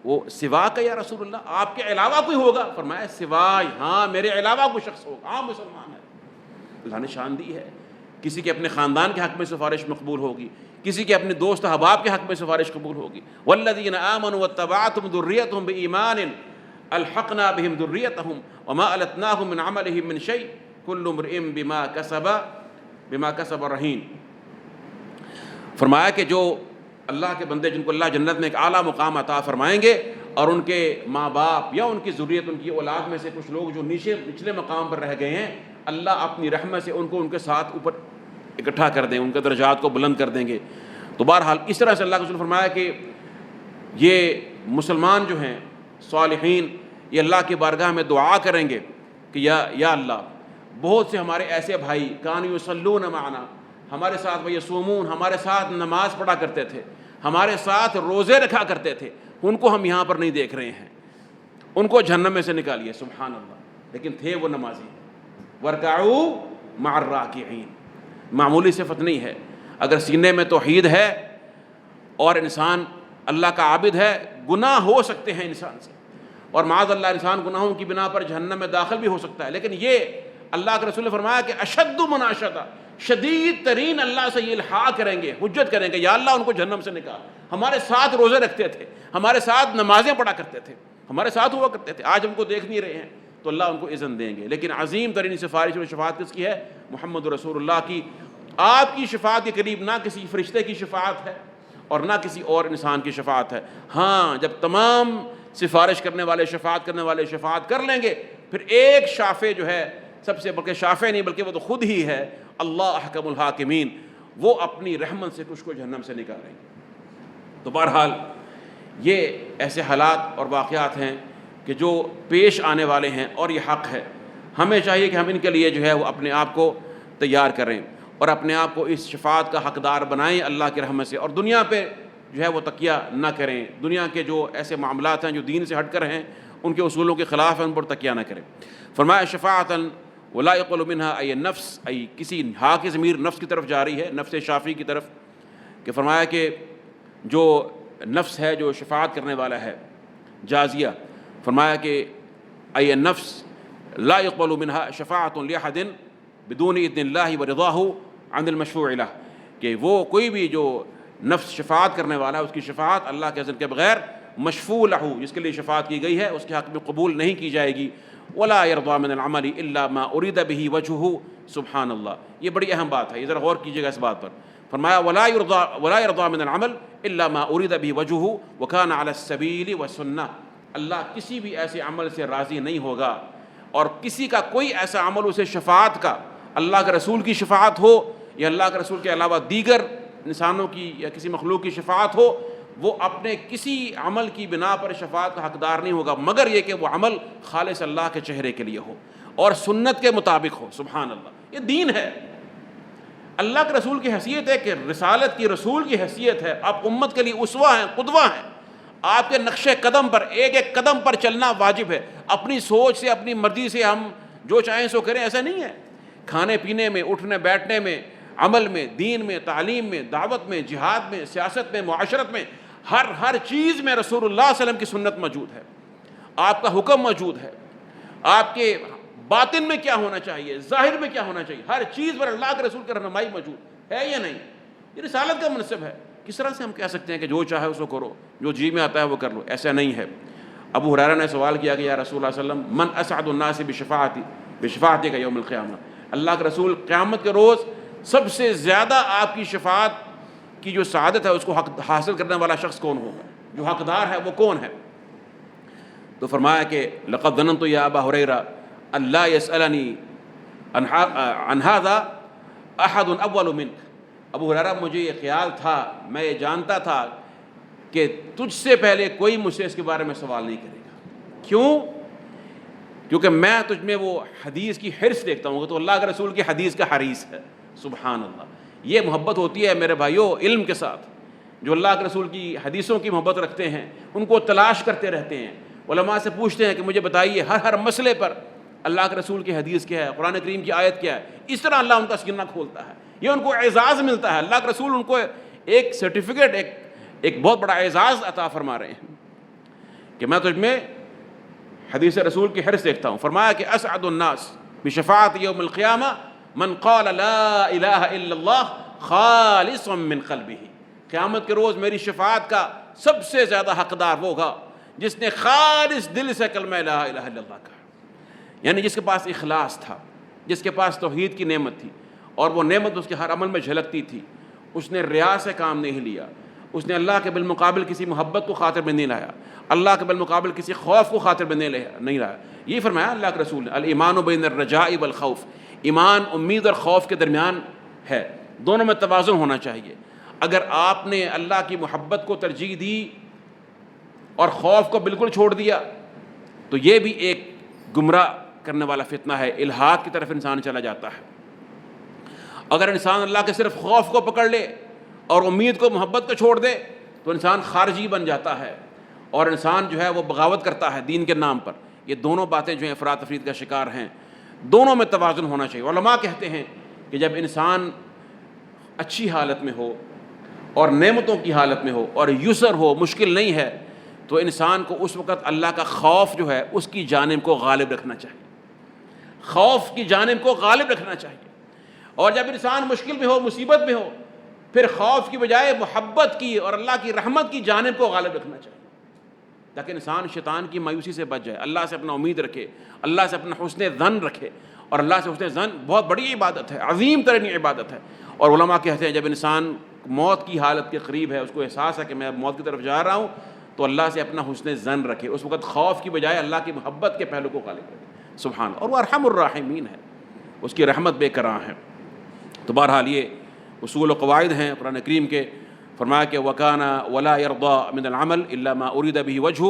وہ سوا کا یا رسول اللہ، آپ کے علاوہ کوئی ہوگا؟ فرمایا سوائے، ہاں میرے علاوہ کوئی شخص ہوگا، عام مسلمان ہے۔ اللہ نے شان دی ہے، کسی کے اپنے خاندان کے حق میں سفارش مقبول ہوگی، کسی کے اپنے دوست احباب کے حق میں سفارش قبول ہوگی۔ والذین آمنوا واتبعتهم ذریتهم بایمان الحقنا بهم ذریتهم وما التناهم من عملهم من شیء کل امرئ بما کسب رہین۔ فرمایا کہ جو اللہ کے بندے جن کو اللہ جنت میں ایک اعلیٰ مقام عطا فرمائیں گے، اور ان کے ماں باپ یا ان کی ذریت، ان کی اولاد میں سے کچھ لوگ جو نچلے مقام پر رہ گئے ہیں، اللہ اپنی رحمت سے ان کو ان کے ساتھ اوپر اکٹھا کر دیں، ان کے درجات کو بلند کر دیں گے۔ تو بہرحال اس طرح سے اللہ کے رسول فرمایا کہ یہ مسلمان جو ہیں صالحین، یہ اللہ کی بارگاہ میں دعا کریں گے کہ یا اللہ، بہت سے ہمارے ایسے بھائی کانوا یصلون معنا، ہمارے ساتھ ویصومون، ہمارے ساتھ نماز پڑھا کرتے تھے، ہمارے ساتھ روزے رکھا کرتے تھے، ان کو ہم یہاں پر نہیں دیکھ رہے ہیں، ان کو جہنم میں سے نکالیے، سبحان اللہ، لیکن تھے وہ نمازی۔ وارکعوا مع الراکعین، معمولی صفت نہیں ہے۔ اگر سینے میں توحید ہے اور انسان اللہ کا عابد ہے، گناہ ہو سکتے ہیں انسان سے، اور معاذ اللہ انسان گناہوں کی بنا پر جہنم میں داخل بھی ہو سکتا ہے، لیکن یہ اللہ کے رسول نے فرمایا کہ اشد مناشدہ، شدید ترین اللہ سے یہ الحاح کریں گے، حجت کریں گے، یا اللہ ان کو جہنم سے نکال۔ ہمارے ساتھ روزے رکھتے تھے، ہمارے ساتھ نمازیں پڑھا کرتے تھے، ہمارے ساتھ ہوا کرتے تھے، آج ہم کو دیکھ نہیں رہے ہیں، تو اللہ ان کو اذن دیں گے۔ لیکن عظیم ترین سفارش اور شفاعت کس کی ہے؟ محمد رسول اللہ کی۔ آپ کی شفاعت کے قریب نہ کسی فرشتے کی شفاعت ہے اور نہ کسی اور انسان کی شفاعت ہے۔ ہاں جب تمام سفارش کرنے والے، شفاعت کرنے والے شفاعت کر لیں گے، پھر ایک شافع جو ہے، سب سے بلکہ شافع نہیں بلکہ وہ تو خود ہی ہے، اللہ احکم الحاکمین، وہ اپنی رحمت سے کچھ کو جہنم سے نکالیں گے۔ تو بہرحال یہ ایسے حالات اور واقعات ہیں کہ جو پیش آنے والے ہیں، اور یہ حق ہے۔ ہمیں چاہیے کہ ہم ان کے لیے جو ہے وہ اپنے آپ کو تیار کریں اور اپنے آپ کو اس شفاعت کا حقدار بنائیں اللہ کی رحمت سے، اور دنیا پہ جو ہے وہ تکیہ نہ کریں، دنیا کے جو ایسے معاملات ہیں جو دین سے ہٹ کر ہیں، ان کے اصولوں کے خلاف ہیں، ان پر تکیہ نہ کریں۔ فرمایا شفاعتاً ولا يقل منها ای نفس، ای کسی ہا کی ضمیر نفس کی طرف جاری ہے، نفس شافی کی طرف، کہ فرمایا کہ جو نفس ہے جو شفاعت کرنے والا ہے جازیہ، فرمایا کہ ای نفس لا يقبل منها شفاعت لأحد بدون اذن اللہ ورضاہ عن المشفوع لہ، کہ وہ کوئی بھی جو نفس شفاعت کرنے والا ہے، اس کی شفاعت اللہ کے اذن کے بغیر مشفوع لہ، جس کے لیے شفاعت کی گئی ہے، اس کے حق میں قبول نہیں کی جائے گی۔ ولا يرضى من العمل الا ما اريد به وجهه، سبحان اللہ، یہ بڑی اہم بات ہے، یہ ذرا غور کیجیے گا اس بات پر۔ فرمایا ولا يرضى من العمل الا ما اريد به وجهه وكان على السبيل والسنة، اللہ کسی بھی ایسے عمل سے راضی نہیں ہوگا، اور کسی کا کوئی ایسا عمل اسے شفاعت کا، اللہ کے رسول کی شفاعت ہو یا اللہ کے رسول کے علاوہ دیگر انسانوں کی یا کسی مخلوق کی شفاعت ہو، وہ اپنے کسی عمل کی بنا پر شفاعت کا حقدار نہیں ہوگا، مگر یہ کہ وہ عمل خالص اللہ کے چہرے کے لیے ہو اور سنت کے مطابق ہو۔ سبحان اللہ، یہ دین ہے، اللہ کے رسول کی حیثیت ہے کہ رسالت کی، رسول کی حیثیت ہے، آپ امت کے لیے اسوہ ہیں، قدوہ ہیں، آپ کے نقش قدم پر ایک ایک قدم پر چلنا واجب ہے۔ اپنی سوچ سے، اپنی مرضی سے ہم جو چاہیں سو کریں، ایسا نہیں ہے۔ کھانے پینے میں، اٹھنے بیٹھنے میں، عمل میں، دین میں، تعلیم میں، دعوت میں، جہاد میں، سیاست میں، معاشرت میں، ہر چیز میں رسول اللہ صلی اللہ علیہ وسلم کی سنت موجود ہے، آپ کا حکم موجود ہے، آپ کے باطن میں کیا ہونا چاہیے، ظاہر میں کیا ہونا چاہیے، ہر چیز پر اللہ کے رسول کی رہنمائی موجود ہے یا نہیں؟ یہ رسالت کا منصب ہے۔ کس طرح سے ہم کہہ سکتے ہیں کہ جو چاہے اس کو کرو، جو جی میں آتا ہے وہ کر لو؟ ایسا نہیں ہے۔ ابو ہریرہ نے سوال کیا کہ یا رسول اللہ صلی اللہ علیہ وسلم من اسعد الناس بشفاعتی کا یوم القیامہ، اللہ کے رسول قیامت کے روز سب سے زیادہ آپ کی شفاعت کی جو سعادت ہے اس کو حاصل کرنے والا شخص کون ہوگا، جو حقدار ہے وہ کون ہے؟ تو فرمایا کہ لقد ظننت یا ابا ہریرہ اللہ یسألنی عن هذا احد اول منک ابو ہریرہ مجھے یہ خیال تھا، میں یہ جانتا تھا کہ تجھ سے پہلے کوئی مجھ سے اس کے بارے میں سوال نہیں کرے گا۔ کیوں؟ کیونکہ میں تجھ میں وہ حدیث کی حرص دیکھتا ہوں، تو اللہ کے رسول کی حدیث کا حریص ہے۔ سبحان اللہ، یہ محبت ہوتی ہے میرے بھائیوں علم کے ساتھ۔ جو اللہ کے رسول کی حدیثوں کی محبت رکھتے ہیں ان کو تلاش کرتے رہتے ہیں، علماء سے پوچھتے ہیں کہ مجھے بتائیے ہر مسئلے پر اللہ کے رسول کی حدیث کیا ہے، قرآن کریم کی آیت کیا ہے۔ اس طرح اللہ ان کا سینہ کھولتا ہے، یہ ان کو اعزاز ملتا ہے۔ اللہ کے رسول ان کو ایک سرٹیفکیٹ، ایک بہت بڑا اعزاز عطا فرما رہے ہیں کہ میں تجھ میں حدیث رسول کی حرص دیکھتا ہوں۔ فرمایا کہ اسعد الناس بشفاعت یوم القیامہ من قال لا الہ الا اللہ خالصا من قلبہ، قیامت کے روز میری شفاعت کا سب سے زیادہ حقدار وہ ہوگا جس نے خالص دل سے کلمہ لا الہ الا اللہ کہا، یعنی جس کے پاس اخلاص تھا، جس کے پاس توحید کی نعمت تھی، اور وہ نعمت اس کے ہر عمل میں جھلکتی تھی۔ اس نے ریا سے کام نہیں لیا، اس نے اللہ کے بالمقابل کسی محبت کو خاطر میں نہیں لایا، اللہ کے بالمقابل کسی خوف کو خاطر میں نہیں لایا۔ یہ فرمایا اللہ کے رسول نے، الایمان بین الرجاء والخوف، ایمان امید اور خوف کے درمیان ہے، دونوں میں توازن ہونا چاہیے۔ اگر آپ نے اللہ کی محبت کو ترجیح دی اور خوف کو بالکل چھوڑ دیا تو یہ بھی ایک گمراہ کرنے والا فتنہ ہے، الحاد کی طرف انسان چلا جاتا ہے۔ اگر انسان اللہ کے صرف خوف کو پکڑ لے اور امید کو محبت کو چھوڑ دے تو انسان خارجی بن جاتا ہے، اور انسان جو ہے وہ بغاوت کرتا ہے دین کے نام پر۔ یہ دونوں باتیں جو ہیں افراط تفریط کا شکار ہیں، دونوں میں توازن ہونا چاہیے۔ علماء کہتے ہیں کہ جب انسان اچھی حالت میں ہو اور نعمتوں کی حالت میں ہو اور یسر ہو، مشکل نہیں ہے، تو انسان کو اس وقت اللہ کا خوف جو ہے اس کی جانب کو غالب رکھنا چاہیے، خوف کی جانب کو غالب رکھنا چاہیے۔ اور جب انسان مشکل میں ہو، مصیبت میں ہو، پھر خوف کی بجائے محبت کی اور اللہ کی رحمت کی جانب کو غالب رکھنا چاہیے، تاکہ انسان شیطان کی مایوسی سے بچ جائے، اللہ سے اپنا امید رکھے، اللہ سے اپنا حسن ظن رکھے۔ اور اللہ سے حسن ظن بہت بڑی عبادت ہے، عظیم ترین عبادت ہے۔ اور علماء کہتے ہیں جب انسان موت کی حالت کے قریب ہے، اس کو احساس ہے کہ میں موت کی طرف جا رہا ہوں، تو اللہ سے اپنا حسن ظن رکھے، اس وقت خوف کی بجائے اللہ کی محبت کے پہلو کو غالب رکھے۔ سبحان اللہ، اور وہ ارحم الراحمین ہے، اس کی رحمت بے کرراں ہے۔ تو بہرحال یہ اصول و قواعد ہیں قرآن کریم کے۔ فرمایا کہ وَكَانَ وَلَا يَرْضَى مِنَ الْعَمَلِ إِلَّا مَا أُرِيدَ بِهِ وَجْهُهُ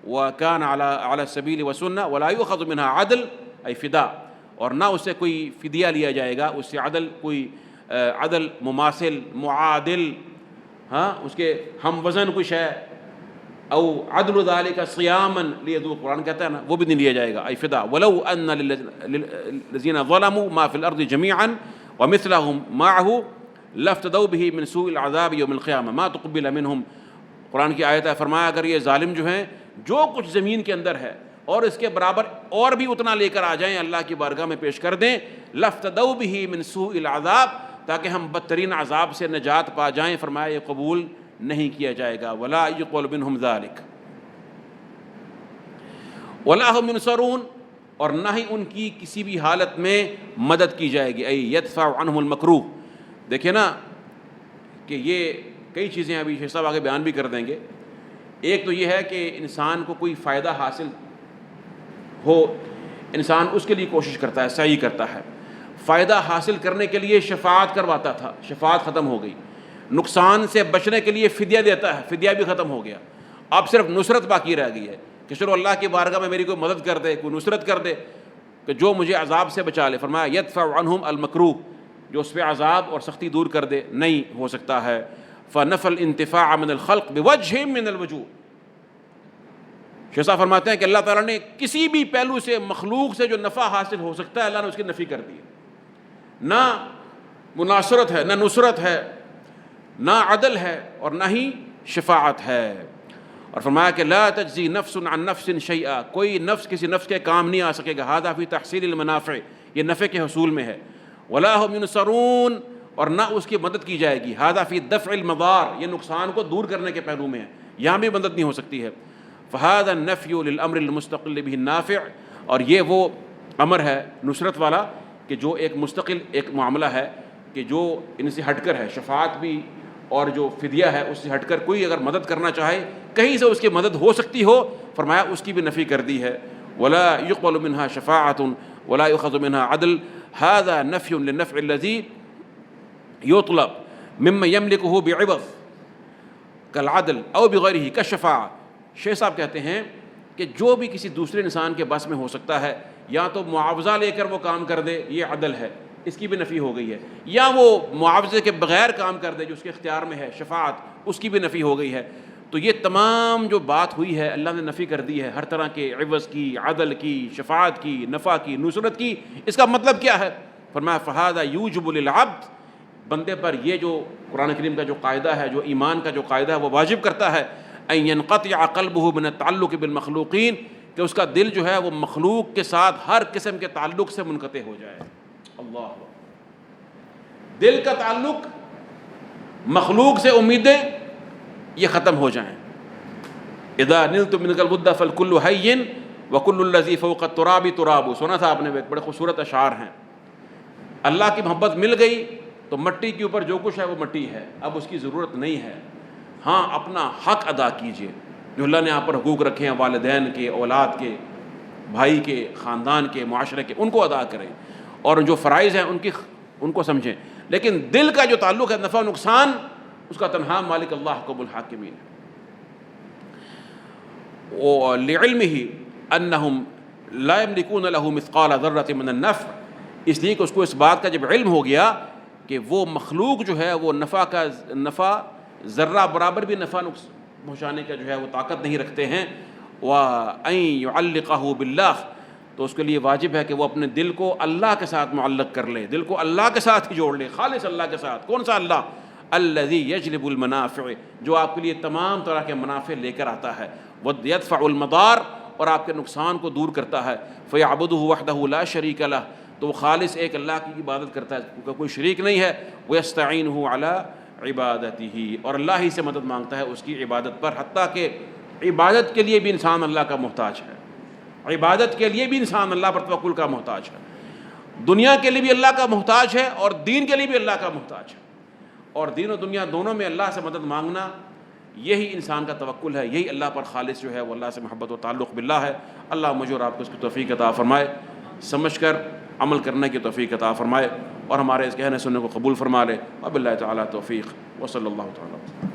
وَكَانَ عَلَى السَّبِيلِ وَسُنَّةِ وَلَا يُؤْخَذُ مِنْهَا عَدْلٌ أي فداء، اور نہ اس سے کوئی فدیہ لیا جائے گا، اس سے عدل کوئی عدل مماثل معادل، ہاں اس کے ہم وزن کچھ ہے، او عدل ذالک صیاما لیذوق، قرآن کہتا ہے نا، وہ بھی نہیں لیا جائے گا۔ ای فدا ولو ان للذین ظلموا ما فی الارض جميعا ومثلهم معه لافتدوا به من سوء العذاب یوم القیامہ ما تقبل منهم، قرآن کی آیت ہے، فرمایا اگر یہ ظالم جو ہیں جو کچھ زمین کے اندر ہے اور اس کے برابر اور بھی اتنا لے کر آ جائیں، اللہ کی بارگاہ میں پیش کر دیں، لافتدوا به من سوء العذاب، تاکہ ہم بدترین عذاب سے نجات پا جائیں، فرمایا یہ قبول نہیں کیا جائے گا۔ ولا يقبل منهم ذلك ولا هم ينصرون، اور نہ ہی ان کی کسی بھی حالت میں مدد کی جائے گی، ای يدفع عنهم المکروہ۔ دیکھیں نا کہ یہ کئی چیزیں ابھی شیخ صاحب آگے بیان بھی کر دیں گے۔ ایک تو یہ ہے کہ انسان کو کوئی فائدہ حاصل ہو، انسان اس کے لیے کوشش کرتا ہے، سعی کرتا ہے۔ فائدہ حاصل کرنے کے لیے شفاعت کرواتا تھا، شفاعت ختم ہو گئی۔ نقصان سے بچنے کے لیے فدیہ دیتا ہے، فدیہ بھی ختم ہو گیا۔ اب صرف نصرت باقی رہ گئی ہے کہ چلو اللہ کی بارگاہ میں میری کوئی مدد کر دے، کوئی نصرت کر دے کہ جو مجھے عذاب سے بچا لے۔ فرمایا یدفع عنہم المکروہ، جو اس پہ عذاب اور سختی دور کر دے، نہیں ہو سکتا ہے۔ فنفى الانتفاع من الخلق بوجہ من الوجوہ، شیخ صاحب فرماتے ہیں کہ اللہ تعالیٰ نے کسی بھی پہلو سے مخلوق سے جو نفع حاصل ہو سکتا ہے اللہ نے اس کی نفی کر دی۔ نہ مناصرت ہے، نہ نصرت ہے، نہ عدل ہے، اور نہ ہی شفاعت ہے۔ اور فرمایا کہ لا تجزی نفس عن نفس شیئا، کوئی نفس کسی نفس کے کام نہیں آ سکے گا، ھذا فی تحصیل المنافع، یہ نفع کے حصول میں ہے۔ ولا هم ينصرون، اور نہ اس کی مدد کی جائے گی، ھذا فی دفع المضار، یہ نقصان کو دور کرنے کے پہلو میں ہے، یہاں بھی مدد نہیں ہو سکتی ہے۔ فہذا النفی للامر المستقل به النافع، اور یہ وہ امر ہے نصرت والا کہ جو ایک مستقل ایک معاملہ ہے کہ جو ان سے ہٹ کر ہے، شفاعت بھی اور جو فدیہ ہے اس سے ہٹ کر کوئی اگر مدد کرنا چاہے کہیں سے اس کی مدد ہو سکتی ہو، فرمایا اس کی بھی نفی کر دی ہے۔ ولا يقبل منها شفاعة ولا يؤخذ منها عدل، هذا نفي للنفع الذي يطلب مما یملکہ بعوض کالعدل او بغیرہ کالشفاعہ. شیخ صاحب کہتے ہیں کہ جو بھی کسی دوسرے انسان کے بس میں ہو سکتا ہے، یا تو معاوضہ لے کر وہ کام کر دے، یہ عدل ہے، اس کی بھی نفی ہو گئی ہے، یا وہ معاوضے کے بغیر کام کر دے جو اس کے اختیار میں ہے، شفاعت، اس کی بھی نفی ہو گئی ہے. تو یہ تمام جو بات ہوئی ہے اللہ نے نفی کر دی ہے، ہر طرح کے عوض کی، عدل کی، شفاعت کی، نفع کی، نصرت کی. اس کا مطلب کیا ہے؟ فرمایا فہذا یوجب للعبد، بندے پر یہ جو قرآن کریم کا جو قاعدہ ہے، جو ایمان کا جو قاعدہ ہے، وہ واجب کرتا ہے ان ينقطع قلبه من التعلق بالمخلوقین، کہ اس کا دل جو ہے وہ مخلوق کے ساتھ ہر قسم کے تعلق سے منقطع ہو جائے. اللہ، دل کا تعلق، مخلوق سے امیدیں یہ ختم ہو جائیں. اذا نلت منك الود فالكل حي وكل الذي فوق التراب تراب. سنا تھا آپ نے، بڑے خوبصورت اشعار ہیں. اللہ کی محبت مل گئی تو مٹی کے اوپر جو کچھ ہے وہ مٹی ہے، اب اس کی ضرورت نہیں ہے. ہاں اپنا حق ادا کیجئے جو اللہ نے آپ پر حقوق رکھے ہیں، والدین کے، اولاد کے، بھائی کے، خاندان کے، معاشرے کے، ان کو ادا کریں، اور جو فرائض ہیں ان کو سمجھیں. لیکن دل کا جو تعلق ہے، نفع و نقصان، اس کا تنہا مالک اللہ حکم الحاکمین. لعلمہ انہم لا یملکون لہ مثقال ذرۃ من النفع، اس لیے کہ اس کو اس بات کا جب علم ہو گیا کہ وہ مخلوق جو ہے وہ نفع ذرہ برابر بھی نفع پہنچانے کا جو ہے وہ طاقت نہیں رکھتے ہیں. وَأَن يُعَلِّقَهُ بِاللَّهِ، تو اس کے لیے واجب ہے کہ وہ اپنے دل کو اللہ کے ساتھ معلق کر لے، دل کو اللہ کے ساتھ ہی جوڑ لے، خالص اللہ کے ساتھ. کون سا اللہ؟ الذی یجلب المنافع، جو آپ کے لیے تمام طرح کے منافع لے کر آتا ہے. وَيَدْفَعُ الْمَضَارَ، اور آپ کے نقصان کو دور کرتا ہے. فَيَعْبُدُهُ وَحْدَهُ لَا شَرِيكَ لَهُ، تو وہ خالص ایک اللہ کی عبادت کرتا ہے، کیونکہ کوئی شریک نہیں ہے. وَيَسْتَعِينُهُ عَلَىٰ عبادتہ، اور اللہ ہی سے مدد مانگتا ہے اس کی عبادت پر. حتیٰ کہ عبادت کے لیے بھی انسان اللہ کا محتاج ہے، عبادت کے لیے بھی انسان اللہ پر توکل کا محتاج ہے. دنیا کے لیے بھی اللہ کا محتاج ہے اور دین کے لیے بھی اللہ کا محتاج ہے. اور دین و دنیا دونوں میں اللہ سے مدد مانگنا، یہی انسان کا توکل ہے، یہی اللہ پر خالص جو ہے وہ اللہ سے محبت و تعلق باللہ ہے. اللہ مجھے اور آپ کو اس کی توفیق عطا فرمائے، سمجھ کر عمل کرنے کی توفیق عطا فرمائے، اور ہمارے اس کہنے سننے کو قبول فرما لے. وباللہ تعالیٰ توفیق، وصلی اللہ تعالیٰ.